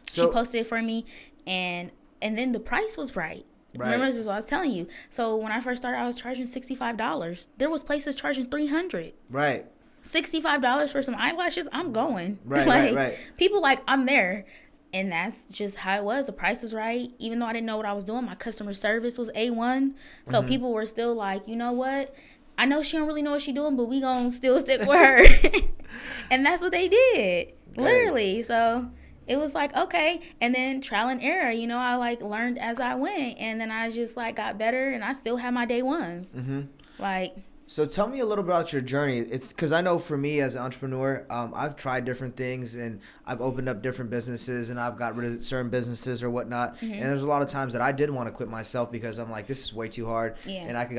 So, she posted it for me. And then the price was right. Remember, this is what I was telling you. So when I first started, I was charging $65. There was places charging $300. Right. $65 for some eyelashes, I'm going. Right. People like, I'm there. And that's just how it was. The price was right. Even though I didn't know what I was doing, my customer service was A1. So people were still like, you know what? I know she don't really know what she's doing, but we gonna still stick with her. And that's what they did. Literally. So it was like, okay. And then trial and error, you know, I like learned as I went. And then I just like got better, and I still have my day ones. Like... So tell me a little about your journey. It's because I know for me as an entrepreneur, I've tried different things and I've opened up different businesses and I've got rid of certain businesses or whatnot. And there's a lot of times that I did want to quit myself because I'm like, this is way too hard. And I could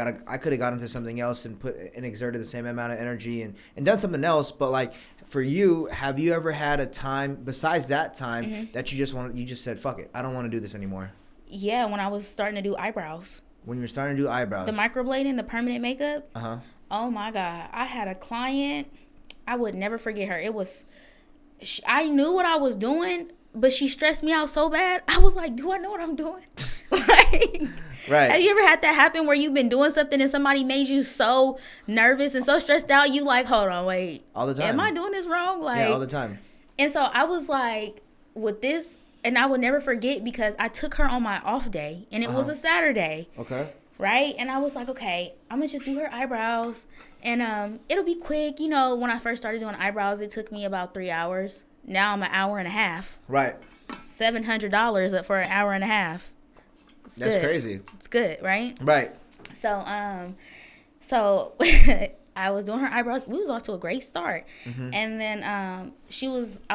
have got into something else and exerted the same amount of energy and done something else. But like for you, have you ever had a time besides that time that you just said, fuck it, I don't want to do this anymore? Yeah, when I was starting to do eyebrows. When you were starting to do eyebrows. The microblading, the permanent makeup. Oh my God. I had a client. I would never forget her. I knew what I was doing, but she stressed me out so bad. I was like, do I know what I'm doing? Like, right. Have you ever had that happen where you've been doing something and somebody made you so nervous and so stressed out? You like, hold on, wait. All the time. Am I doing this wrong? Like, yeah, all the time. And so I was like, with this, and I would never forget because I took her on my off day, and it was a Saturday. Okay. Right? And I was like, okay, I'm going to just do her eyebrows, and it'll be quick. You know, when I first started doing eyebrows, it took me about 3 hours. Now I'm an hour and a half. Right. $700 for an hour and a half. That's crazy. It's good, right? Right. So, I was doing her eyebrows. We was off to a great start. And then I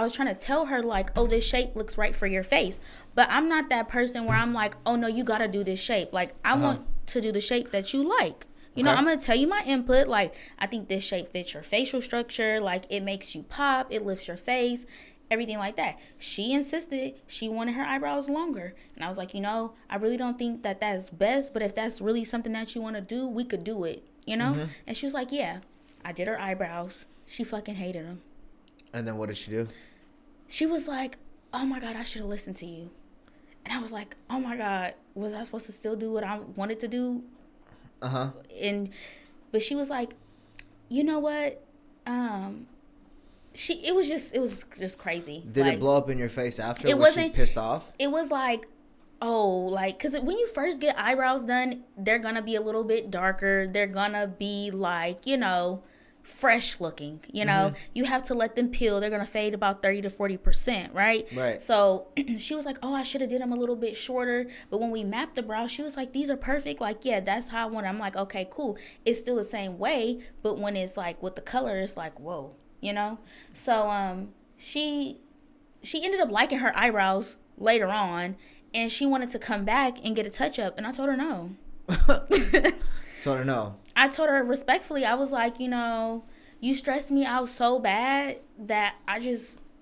was trying to tell her like, oh, this shape looks right for your face. But I'm not that person where I'm like, oh no, you got to do this shape. Like I want to do the shape that you like. You know, I'm going to tell you my input. Like, I think this shape fits your facial structure. Like it makes you pop. It lifts your face. Everything like that. She insisted she wanted her eyebrows longer. And I was like, you know, I really don't think that that's best. But if that's really something that you want to do, we could do it. You know? And she was like, yeah. I did her eyebrows. She fucking hated them. And then what did she do? She was like, oh my God, I should have listened to you. And I was like, oh my God, was I supposed to still do what I wanted to do? But she was like, you know what? It was just crazy. Did it blow up in your face after? Was she pissed off? It was like, because when you first get eyebrows done, they're gonna be a little bit darker. They're gonna be like, you know, fresh looking. You know, you have to let them peel. They're gonna fade about 30 to 40%, right? Right. So she was like, oh, I should have did them a little bit shorter. But when we mapped the brows, she was like, these are perfect. Like, yeah, that's how I want it. I'm like, okay, cool. It's still the same way, but when it's like with the color, it's like, whoa, you know. So she ended up liking her eyebrows later on. And she wanted to come back and get a touch up. And I told her no. Told her no. I told her respectfully. I was like, you know, you stressed me out so bad that I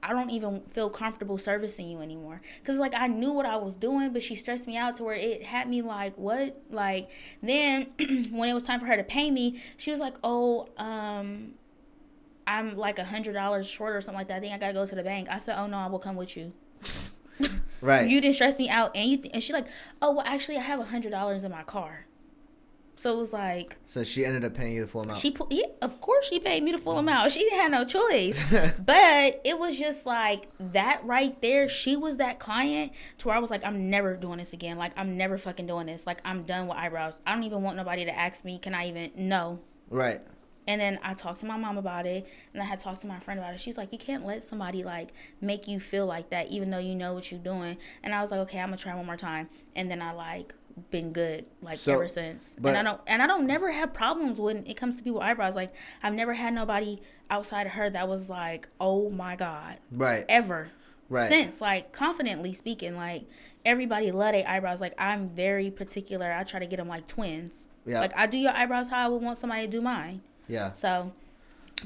don't even feel comfortable servicing you anymore. Because, like, I knew what I was doing, but she stressed me out to where it had me like, what? Like, then when it was time for her to pay me, she was like, oh, I'm like $100 short or something like that. I think I got to go to the bank. I said, oh, no, I will come with you. Right. You didn't stress me out, and she like, oh well, actually, I have $100 in my car. So it was like. So she ended up paying you the full amount. Yeah, of course she paid me the full amount. She didn't have no choice. But it was just like that right there. She was that client to where I was like, I'm never doing this again. Like I'm never fucking doing this. Like I'm done with eyebrows. I don't even want nobody to ask me. Can I even no? Right. And then I talked to my mom about it, and I had talked to my friend about it. She's like, you can't let somebody, like, make you feel like that, even though you know what you're doing. And I was like, okay, I'm going to try one more time. And then I, like, been good, like, ever since. And I don't never have problems when it comes to people's eyebrows. Like, I've never had nobody outside of her that was like, oh, my God. Right. Ever. Right. Since, like, confidently speaking, like, everybody love their eyebrows. Like, I'm very particular. I try to get them like twins. Yeah. Like, I do your eyebrows how I would want somebody to do mine. Yeah. So,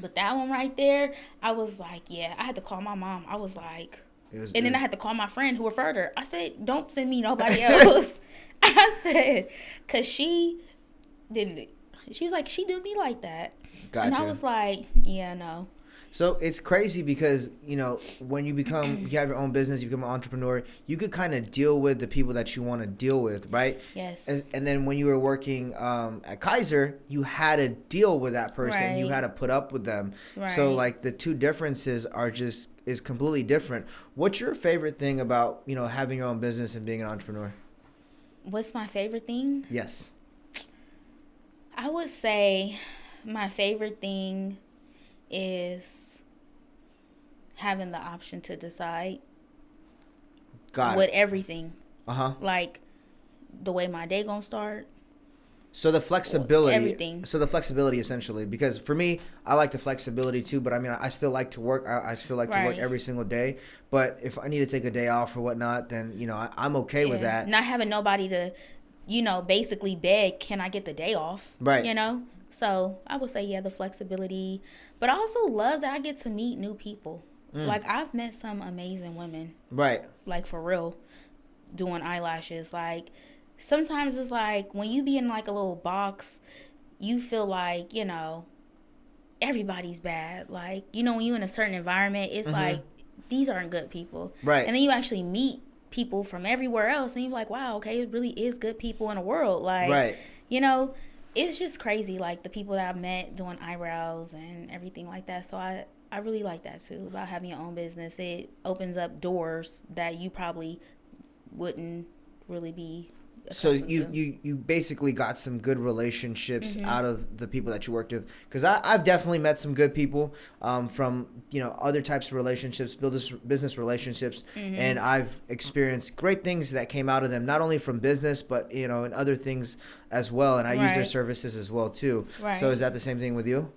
but that one right there, I was like, yeah, I had to call my mom. I was like, then I had to call my friend who referred her. I said, don't send me nobody else. I said, because she didn't. She was like, she do me like that. Gotcha. And I was like, yeah, no. So it's crazy because, when you have your own business, you become an entrepreneur, you could kind of deal with the people that you want to deal with, right? Yes. And then when you were working at Kaiser, you had to deal with that person. Right. You had to put up with them. Right. So like the two differences is completely different. What's your favorite thing about, having your own business and being an entrepreneur? What's my favorite thing? Yes. I would say my favorite thing is having the option to decide with everything. Like the way my day gonna start. So the flexibility, everything. So the flexibility essentially, because for me, I like the flexibility too, but I mean, I still like to work. I still like to work every single day. But if I need to take a day off or whatnot, then, I'm okay with that. Not having nobody to, basically beg, can I get the day off? Right. So I would say, the flexibility. But I also love that I get to meet new people. Like, I've met some amazing women. Right. Like, for real, doing eyelashes. Like, sometimes it's like when you be in like a little box, you feel like, everybody's bad. Like, when you in a certain environment, it's like, these aren't good people. Right. And then you actually meet people from everywhere else and you're like, wow, okay, it really is good people in the world. Like, right. It's just crazy, like the people that I've met doing eyebrows and everything like that. So I really like that too, about having your own business. It opens up doors that you probably wouldn't really be. So you basically got some good relationships out of the people that you worked with, because I've definitely met some good people from other types of relationships, business relationships, and I've experienced great things that came out of them, not only from business but and other things as well, and I use their services as well too. Right. So is that the same thing with you?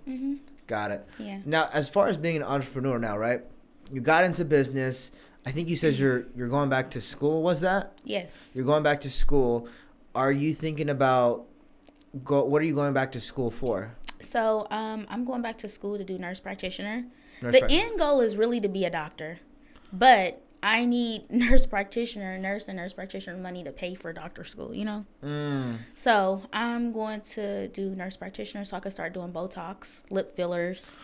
Got it. Yeah. Now, as far as being an entrepreneur now, right? You got into business. I think you said you're going back to school. Was that? Yes. You're going back to school. Are you thinking about what are you going back to school for? So I'm going back to school to do nurse practitioner. End goal is really to be a doctor, but I need nurse practitioner money to pay for doctor school. So I'm going to do nurse practitioner so I can start doing Botox, lip fillers,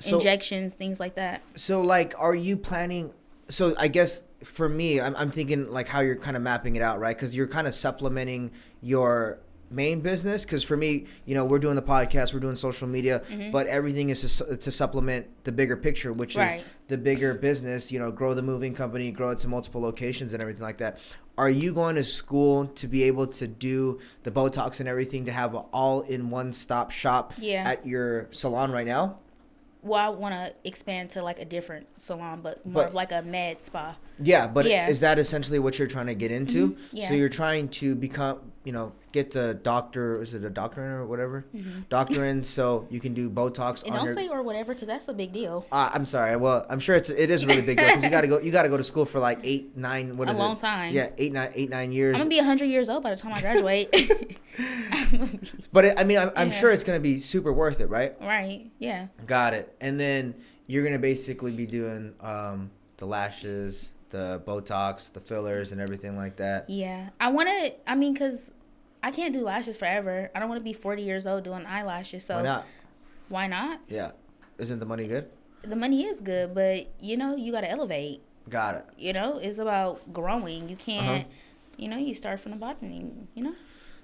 injections, things like that. So like, are you planning? So I guess for me, I'm thinking like how you're kind of mapping it out, right? Because you're kind of supplementing your main business. Because for me, we're doing the podcast, we're doing social media, but everything is to supplement the bigger picture, which is the bigger business, grow the moving company, grow it to multiple locations and everything like that. Are you going to school to be able to do the Botox and everything, to have an all-in-one stop shop at your salon right now? Well, I want to expand to like a different salon, but more of like a med spa. Yeah, but is that essentially what you're trying to get into? Yeah. So you're trying to become, get the doctor, is it a doctor in or whatever? Doctor in, so you can do Botox. And don't say or whatever, because that's a big deal. I'm sorry. Well, I'm sure it is a really big deal, because you got to go to school for like 8, 9, what is it? A long time. Yeah, 8, 9 years. I'm going to be 100 years old by the time I graduate. But I'm sure it's going to be super worth it, right? Right, yeah. Got it. And then you're going to basically be doing the lashes, the Botox, the fillers, and everything like that. Yeah. Because I can't do lashes forever. I don't want to be 40 years old doing eyelashes. So Why not? Yeah. Isn't the money good? The money is good, but, you got to elevate. Got it. It's about growing. You can't, you start from the bottom,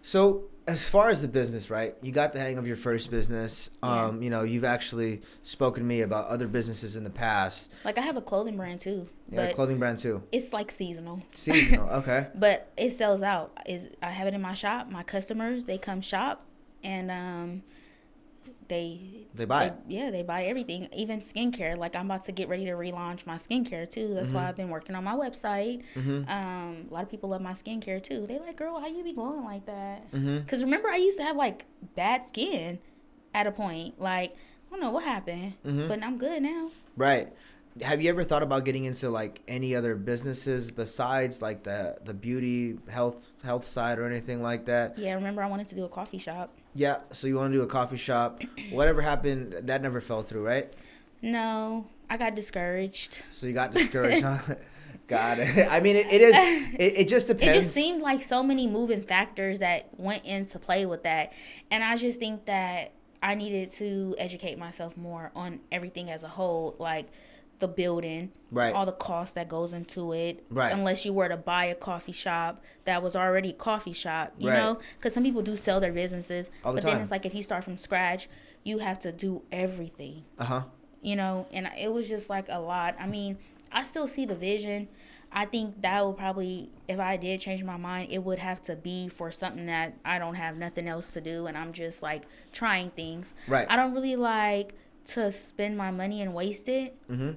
So as far as the business, right, you got the hang of your first business. You've actually spoken to me about other businesses in the past. Like I have a clothing brand too. Yeah, a clothing brand too. It's like seasonal. Okay. But it sells out. I have it in my shop. My customers, they come shop and they buy it. Yeah, they buy everything, even skincare. Like I'm about to get ready to relaunch my skincare too. That's why I've been working on my website. A lot of people love my skincare too. They like, girl, how you be glowing like that? Because remember, I used to have like bad skin at a point. Like I don't know what happened, but I'm good now. Right. Have you ever thought about getting into like any other businesses besides like the beauty health side or anything like that? Yeah, remember I wanted to do a coffee shop. Yeah, so you want to do a coffee shop. Whatever happened, that never fell through, right? No, I got discouraged. So you got discouraged, huh? Got it. I mean, it just depends. It just seemed like so many moving factors that went into play with that. And I just think that I needed to educate myself more on everything as a whole, like the building, Right. all the cost that goes into it. Right. Unless you were to buy a coffee shop that was already a coffee shop, you Right. know? Because some people do sell their businesses. All the but then time. it's like if you start from scratch, you have to do everything. Uh-huh. You know? And it was just like a lot. I mean, I still see the vision. I think that would probably, if I did change my mind, it would have to be for something that I don't have nothing else to do and I'm just like trying things. Right. I don't really like to spend my money and waste it. Mm-hmm.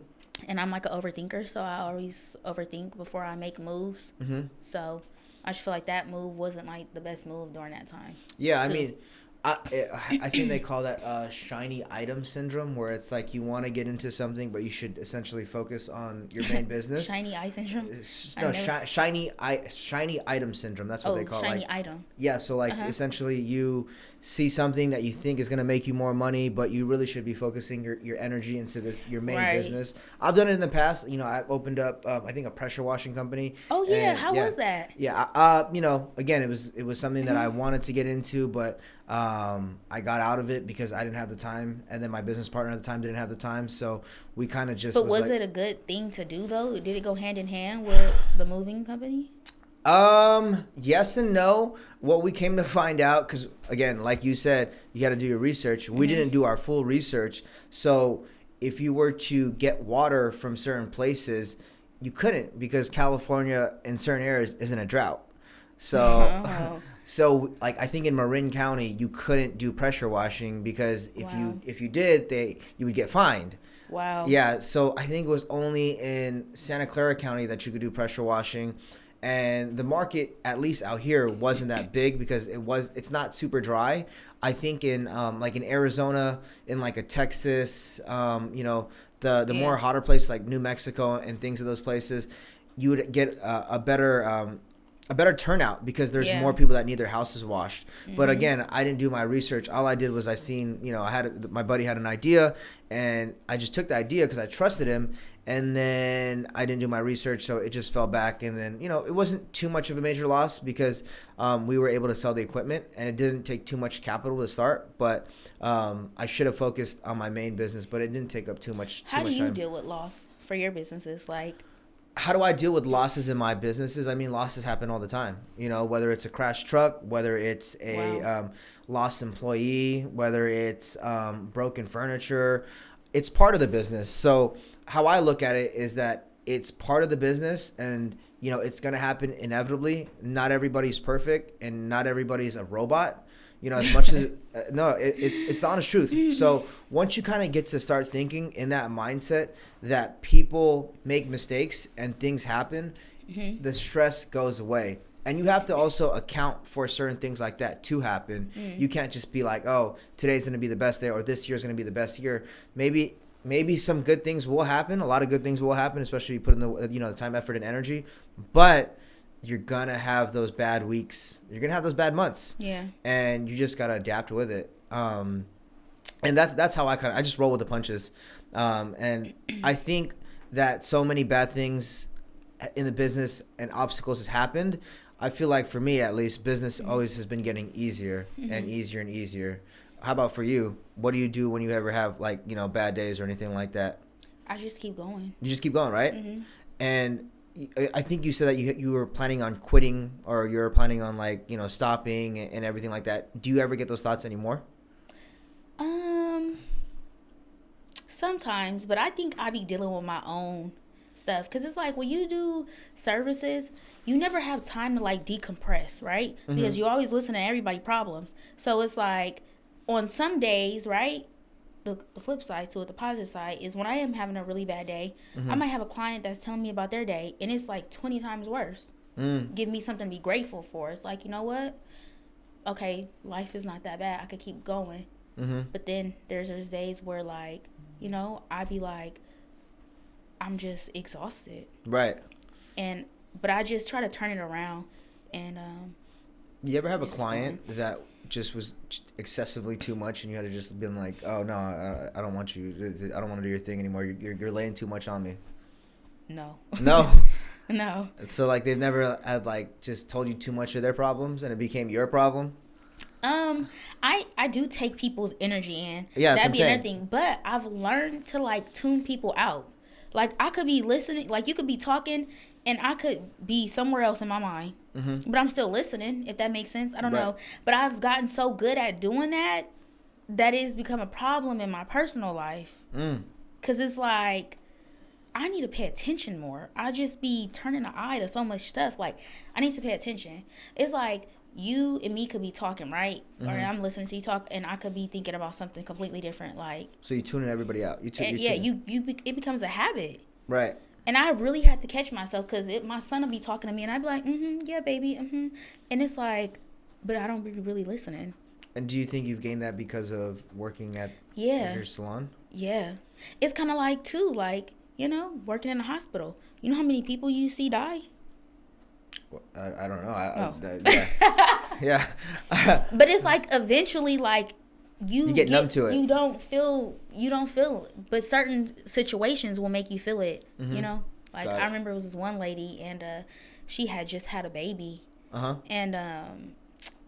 And I'm like an overthinker, so I always overthink before I make moves. Mm-hmm. So I just feel like that move wasn't like the best move during that time. Yeah, I mean, I think they call that shiny item syndrome, where it's like you want to get into something, but you should essentially focus on your main business. Shiny eye syndrome? No, shiny item syndrome. That's what they call it. Shiny like, item. Yeah, so like essentially you see something that you think is going to make you more money, but you really should be focusing your energy into your main business. I've done it in the past. You know, I opened up I think a pressure washing company. Oh yeah, how was that? Yeah, you know, again, it was something that I wanted to get into, but I got out of it because I didn't have the time, and then my business partner at the time didn't have the time, so we kind of just. But was it a good thing to do though? Did it go hand in hand with the moving company? Yes and no. What we came to find out, because again, like you said, you got to do your research. We didn't do our full research, so if you were to get water from certain places, you couldn't, because California in certain areas is in a drought. So, so like I think in Marin County you couldn't do pressure washing because if you did, you would get fined. Wow. Yeah. So I think it was only in Santa Clara County that you could do pressure washing, and the market, at least out here, wasn't that big because it's not super dry. I think in like in Arizona, in like a Texas, you know, the more hotter places like New Mexico and things of those places, you would get a better turnout because there's more people that need their houses washed. But again, I didn't do my research. All I did was I seen, you know, my buddy had an idea, and I just took the idea because I trusted him. And then I didn't do my research, so it just fell back. And then, you know, it wasn't too much of a major loss because we were able to sell the equipment, and it didn't take too much capital to start. But I should have focused on my main business, but it didn't take up too much time. How do you deal with loss for your businesses? Like, how do I deal with losses in my businesses? I mean, losses happen all the time. You know, whether it's a crashed truck, whether it's a lost employee, whether it's broken furniture, it's part of the business. So how I look at it is that it's part of the business, and you know it's going to happen inevitably. Not everybody's perfect, and not everybody's a robot. You know, as much as it's the honest truth. So once you kind of get to start thinking in that mindset that people make mistakes and things happen, the stress goes away. And you have to also account for certain things like that to happen. You can't just be like, oh, today's going to be the best day, or this year's going to be the best year. Maybe some good things will happen. A lot of good things will happen, especially if you put in the time, effort, and energy. But you're gonna have those bad weeks. You're gonna have those bad months. Yeah. And you just gotta adapt with it. And that's how I just roll with the punches. And I think that so many bad things in the business and obstacles has happened. I feel like for me, at least, business always has been getting easier and easier and easier. How about for you? What do you do when you ever have bad days or anything like that? I just keep going. You just keep going, right? And I think you said that you were planning on quitting, or you're planning on stopping and everything like that. Do you ever get those thoughts anymore? Sometimes, but I think I be dealing with my own stuff, because it's like when you do services, you never have time to decompress, right? Because you always listen to everybody's problems. So it's like on some days, right? The flip side to it, the positive side, is when I am having a really bad day, I might have a client that's telling me about their day, and it's 20 times worse. Give me something to be grateful for. It's like, you know what? Okay, life is not that bad. I could keep going. But then there's days where I be I'm just exhausted. Right. But I just try to turn it around. And you ever have a client that just was excessively too much, and you had to just been like, oh no, I don't want you, I don't want to do your thing anymore, you're laying too much on me? No. No. So they've never had just told you too much of their problems and it became your problem? I do take people's energy in. Yeah, That'd be saying. another thing. But I've learned to like tune people out. Like I could be listening, like you could be talking, and I could be somewhere else in my mind, but I'm still listening. If that makes sense, I don't know. But I've gotten so good at doing that that it's become a problem in my personal life. Cause it's like I need to pay attention more. I just be turning an eye to so much stuff. Like I need to pay attention. It's like you and me could be talking, right? Or I'm listening to you talk, and I could be thinking about something completely different. Like So you tuning everybody out. It becomes a habit, right? and I really have to catch myself because my son will be talking to me, and I'd be like, yeah, baby, and it's like, but I don't be really listening. And do you think you've gained that because of working at your salon? Yeah, it's kind of like too, like working in a hospital. You know how many people you see die? I don't know. Yeah. But it's like eventually, like you get numb to it. You don't feel it. But certain situations will make you feel it. Like I remember it was this one lady, and she had just had a baby. And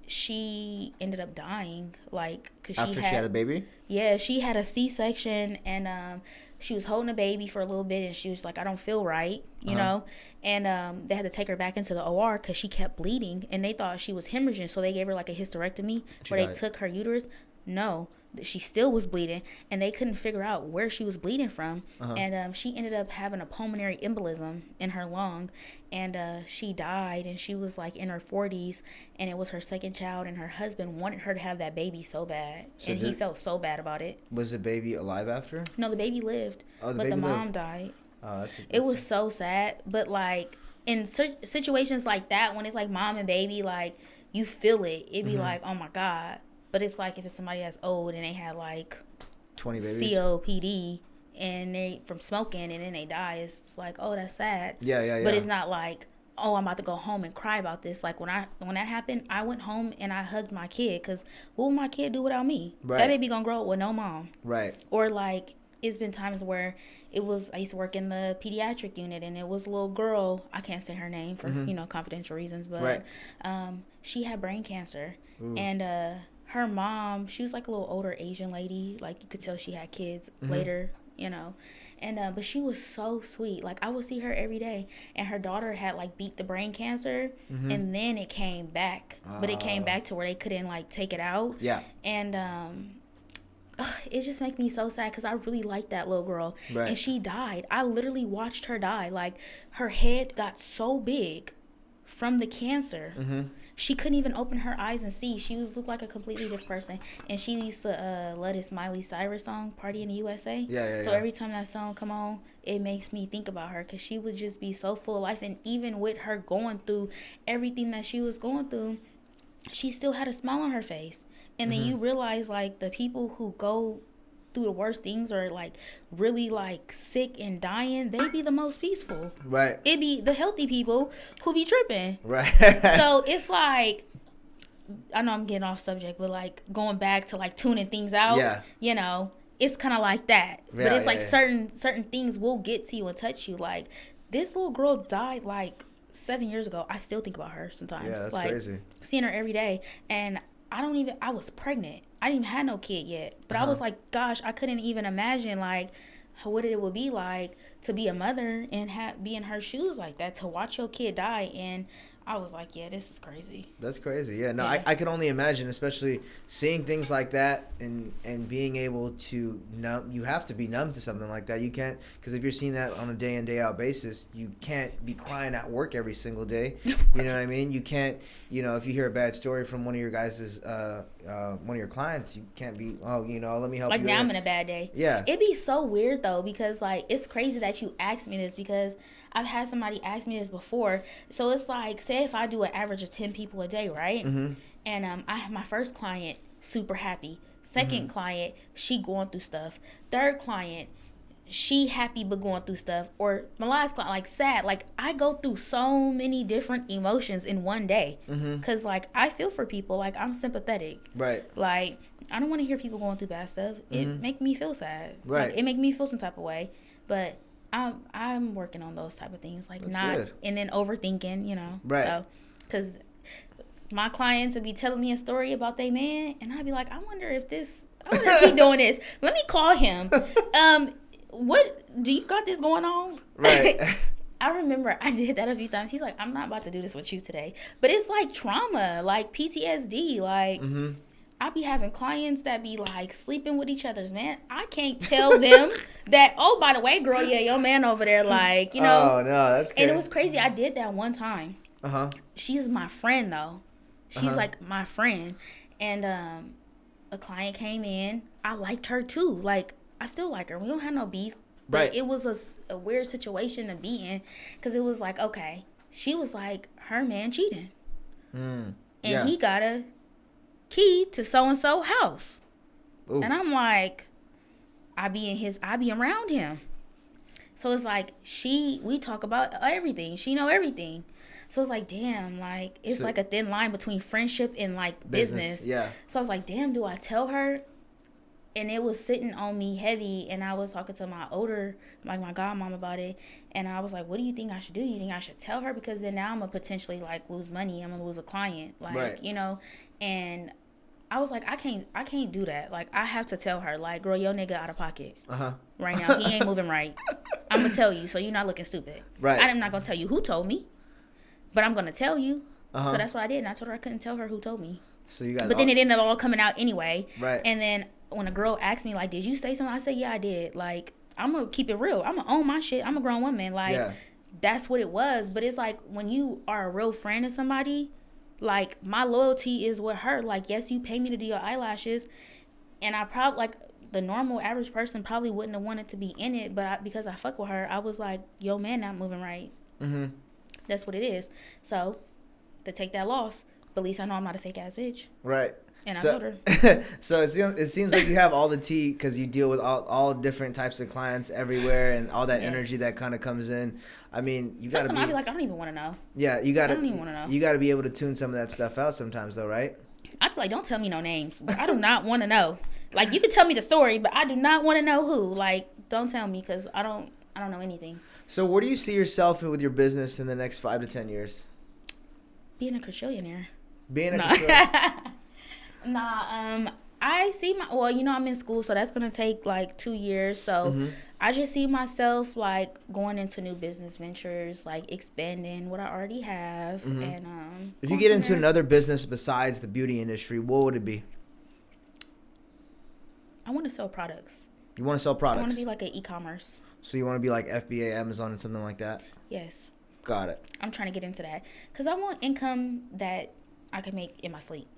she ended up dying, like because she had a baby. Yeah, she had a C-section, and she was holding a baby for a little bit, and she was like, I don't feel right, you know? And they had to take her back into the OR because she kept bleeding, and they thought she was hemorrhaging, so they gave her like a hysterectomy where they took her uterus. No, she still was bleeding, and they couldn't figure out where she was bleeding from. And she ended up having a pulmonary embolism in her lung, and she died, and she was like in her 40s, and it was her second child, and her husband wanted her to have that baby so bad, and he felt so bad about it. Was the baby alive after? No, the baby lived, but the mom died. Oh, it was so sad. But like in situations like that, when it's like mom and baby, like you feel it. It'd be like, oh my God. But it's like if it's somebody that's old and they had like 20 babies, COPD, and they from smoking, and then they die, it's like, oh, that's sad. Yeah. But it's not like, oh, I'm about to go home and cry about this. Like when that happened, I went home and I hugged my kid, because what would my kid do without me? Right. That baby gonna grow up with no mom. Right. Or like it's been times where I used to work in the pediatric unit, and it was a little girl, I can't say her name for confidential reasons, but she had brain cancer. Ooh. And her mom, she was like a little older Asian lady, like you could tell she had kids later, and but she was so sweet. Like I would see her every day, and her daughter had like beat the brain cancer, and then it came back, but it came back to where they couldn't like take it out. Yeah. And it just makes me so sad, because I really liked that little girl. Right. And she died. I literally watched her die. Like her head got so big from the cancer. She couldn't even open her eyes and see. She looked like a completely different person. And she used to let this Miley Cyrus song, Party in the USA. Yeah. So every time that song come on, it makes me think about her, because she would just be so full of life. And even with her going through everything that she was going through, she still had a smile on her face. And then you realize, like, the people who go through the worst things, or like really like sick and dying, they be the most peaceful. Right. It be the healthy people who be tripping. Right. So it's like, I know I'm getting off subject, but like going back to like tuning things out. Yeah. It's kind of like that. Yeah, but it's like certain things will get to you and touch you. Like this little girl died like 7 years ago. I still think about her sometimes. Yeah, that's like, crazy. Seeing her every day, and I was pregnant. I didn't even have no kid yet. But I was like, gosh, I couldn't even imagine, like, what it would be like to be a mother and be in her shoes like that, to watch your kid die. And I was like, yeah, this is crazy. That's crazy. Yeah, no, yeah. I can only imagine, especially seeing things like that and being able to you have to be numb to something like that. You can't, because if you're seeing that on a day in, day out basis, you can't be crying at work every single day. You know what I mean? You can't, if you hear a bad story from one of your guys' one of your clients, you can't be, let me help you. Like now I'm in a bad day. Yeah. It'd be so weird though, because like, it's crazy that you asked me this, because I've had somebody ask me this before. So it's like, say if I do an average of 10 people a day, right? And I have my first client, super happy. Second client, she going through stuff. Third client, she happy but going through stuff. Or my last client, like sad. Like I go through so many different emotions in one day. Because like I feel for people. Like I'm sympathetic. Right. Like I don't want to hear people going through bad stuff. It make me feel sad. Right. Like, it make me feel some type of way. But I'm working on those type of things, like, that's not good. And then overthinking, Right. So, because my clients would be telling me a story about their man, and I'd be like, I wonder if he doing this. Let me call him. What do you got this going on? Right. I remember I did that a few times. He's like, I'm not about to do this with you today. But it's like trauma, like PTSD. Like, I be having clients that be like sleeping with each other's man. I can't tell them that, oh, by the way, girl, yeah, your man over there, like, you know. Oh, no, that's good. And it was crazy. I did that one time. Uh-huh. She's my friend, though. She's like my friend. And a client came in. I liked her, too. Like, I still like her. We don't have no beef. But right. It was a weird situation to be in, because it was like, okay, she was like, her man cheating. And he got a key to so-and-so house. Ooh. And I'm like, I be around him. So it's like, we talk about everything. She know everything. So it's like, damn, like, it's like a thin line between friendship and like business. Yeah. So I was like, damn, do I tell her? And it was sitting on me heavy, and I was talking to my godmom about it, and I was like, what do you think I should do? You think I should tell her? Because then now I'm going to potentially, like, lose money. I'm going to lose a client, like, right. You know? And I was like, I can't do that. Like, I have to tell her, like, girl, your nigga out of pocket. Right now. He ain't moving right. I'm going to tell you, so you're not looking stupid. Right. I'm not going to tell you who told me, but I'm going to tell you. So that's what I did, and I told her I couldn't tell her who told me. So you got. But then it ended up all coming out anyway. Right. And then when a girl asked me, like, did you say something? I said, yeah, I did. Like, I'm going to keep it real. I'm going to own my shit. I'm a grown woman. Like, that's what it was. But it's like, when you are a real friend of somebody, like, my loyalty is with her. Like, yes, you pay me to do your eyelashes. And I probably, like, the normal average person probably wouldn't have wanted to be in it. But because I fuck with her, I was like, yo, man, not moving right. That's what it is. So, to take that loss, but at least I know I'm not a fake-ass bitch. Right. And I told her. So it seems like you have all the tea because you deal with all different types of clients everywhere and all that energy that kind of comes in. I mean, you got to be. Sometimes I'll be like, I don't even want to know. Yeah, you got to. I don't even want to know. You got to be able to tune some of that stuff out sometimes, though, right? I'd be like, don't tell me no names. I do not want to know. Like, you can tell me the story, but I do not want to know who. Like, don't tell me because I don't know anything. So, where do you see yourself with your business in the next 5 to 10 years? Being a quadrillionaire. Being a quadrillionaire. I see I'm in school, so that's going to take like 2 years. So I just see myself like going into new business ventures, like expanding what I already have. And if you get into another business besides the beauty industry, what would it be? I want to sell products. You want to sell products? I want to be like an e-commerce. So you want to be like FBA, Amazon, and something like that? Yes. Got it. I'm trying to get into that because I want income that I can make in my sleep.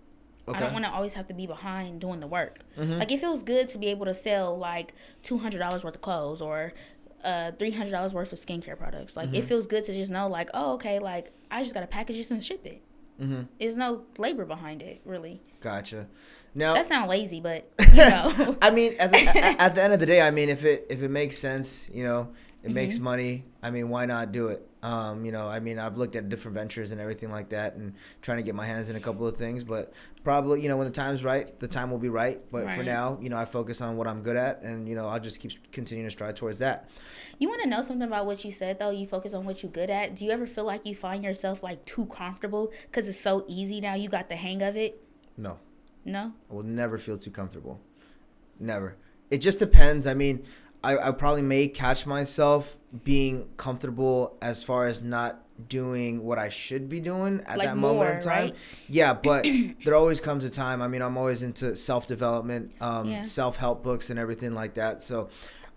Okay. I don't want to always have to be behind doing the work. Like, it feels good to be able to sell like $200 worth of clothes or $300 worth of skincare products. Like, it feels good to just know, like, oh, okay, like, I just got to package this and ship it. There's no labor behind it, really. Gotcha. Now that sounds lazy, but you know. I mean, at the end of the day, I mean, if it makes sense, you know, it makes money. I mean, why not do it? You know, I mean, I've looked at different ventures and everything like that and trying to get my hands in a couple of things, but probably, you know, when the time's right, the time will be right. But for now, you know, I focus on what I'm good at and, you know, I'll just keep continuing to strive towards that. You want to know something about what you said, though? You focus on what you're good at. Do you ever feel like you find yourself, like, too comfortable because it's so easy now? You got the hang of it? No. No? I will never feel too comfortable. Never. It just depends. I mean, I probably may catch myself being comfortable as far as not doing what I should be doing at like that moment in time. Right? Yeah, but there always comes a time. I mean, I'm always into self-development, self-help books and everything like that. So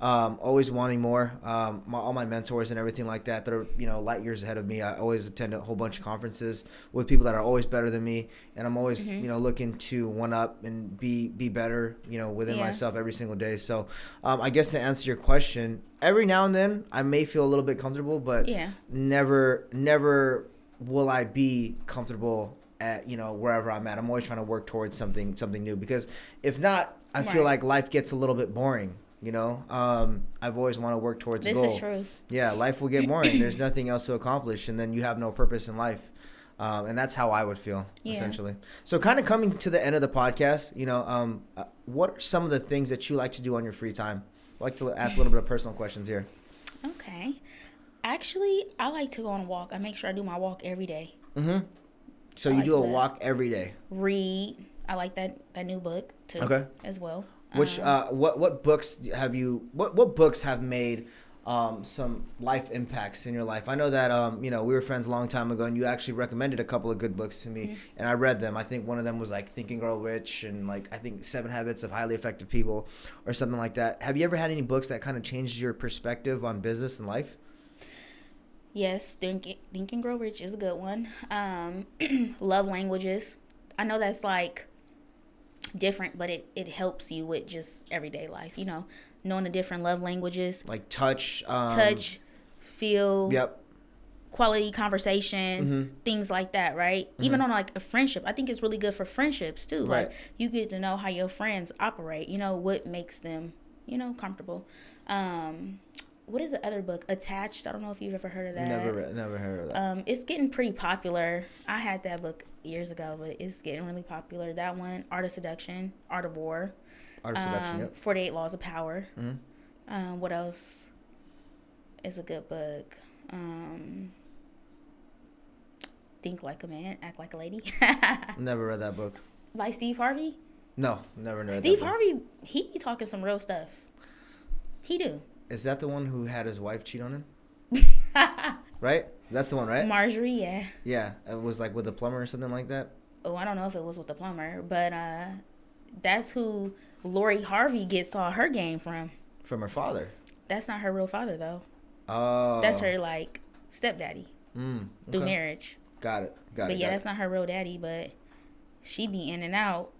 always wanting more. All my mentors and everything like that are, you know, light years ahead of me. I always attend a whole bunch of conferences with people that are always better than me, and I'm always you know, looking to one up and be better, you know, within myself every single day. So I guess to answer your question, every now and then I may feel a little bit comfortable, but never will I be comfortable at, you know, wherever I'm at. I'm always trying to work towards something new, because if not, I feel like life gets a little bit boring. You know, I've always want to work towards a goal. This is true. Yeah, life will get boring. There's nothing else to accomplish, and then you have no purpose in life. And that's how I would feel, essentially. So kind of coming to the end of the podcast, you know, what are some of the things that you like to do on your free time? I'd like to ask a little bit of personal questions here. Okay. Actually, I like to go on a walk. I make sure I do my walk every day. So I you like do to a do that. walk every day. Read. I like that new book too. Okay. As well. Which what books have you what books have made some life impacts in your life? I know that we were friends a long time ago, and you actually recommended a couple of good books to me, and I read them. I think one of them was like Think and Grow Rich, and like I think 7 Habits of Highly Effective People, or something like that. Have you ever had any books that kind of changed your perspective on business and life? Yes, Think and Grow Rich is a good one. Love Languages. I know that's like different, but it helps you with just everyday life. Knowing the different love languages, Like touch. touch, feel, Yep. quality conversation, things like that, right? Even on like a friendship, I think it's really good for friendships too. Right. Like you get to know how your friends operate. What makes them, comfortable. What is the other book? Attached. I don't know if you've ever heard of that. Never heard of that. It's getting pretty popular. I had that book years ago, but it's getting really popular. That one, Art of Seduction, Art of War, Art of Seduction. Yep. 48 Laws of Power. What else is a good book? Think Like a Man, Act Like a Lady. Never read that book. By Steve Harvey. No, never read Steve that book. Harvey, he be talking some real stuff. He do. Is that the one who had his wife cheat on him? Right? That's the one, right? Marjorie, yeah. Yeah, it was like with a plumber or something like that. Oh, I don't know if it was with the plumber, but that's who Lori Harvey gets all her game from. From her father. That's not her real father though. Oh. That's her like stepdaddy through Okay. marriage. Got it. But yeah, that's not her real daddy, but she be in and out.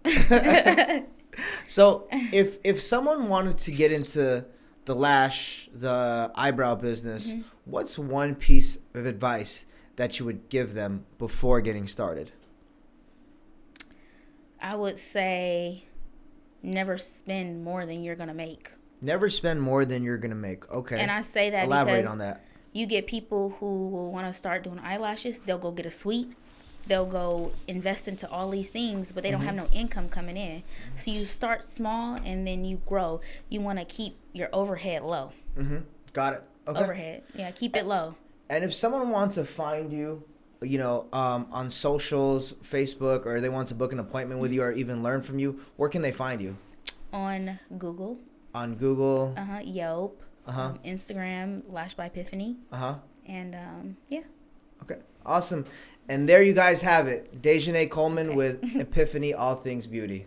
So if someone wanted to get into the eyebrow business, what's one piece of advice that you would give them before getting started? I would say never spend more than you're gonna make. Never spend more than you're gonna make. Okay. And I say that Elaborate because on that. you get people who will want to start doing eyelashes. They'll go get a suite. They'll go invest into all these things, but they don't have no income coming in. So you start small and then you grow. You want to keep your overhead low. Got it. Okay. Overhead. Yeah, keep it low. And if someone wants to find you, on socials, Facebook, or they want to book an appointment with you or even learn from you, where can they find you? On Google. On Google. Yelp. Instagram, Lash by Epiphany. And yeah. Okay. Awesome. And there you guys have it. Dejanay Coleman with Epiphany All Things Beauty.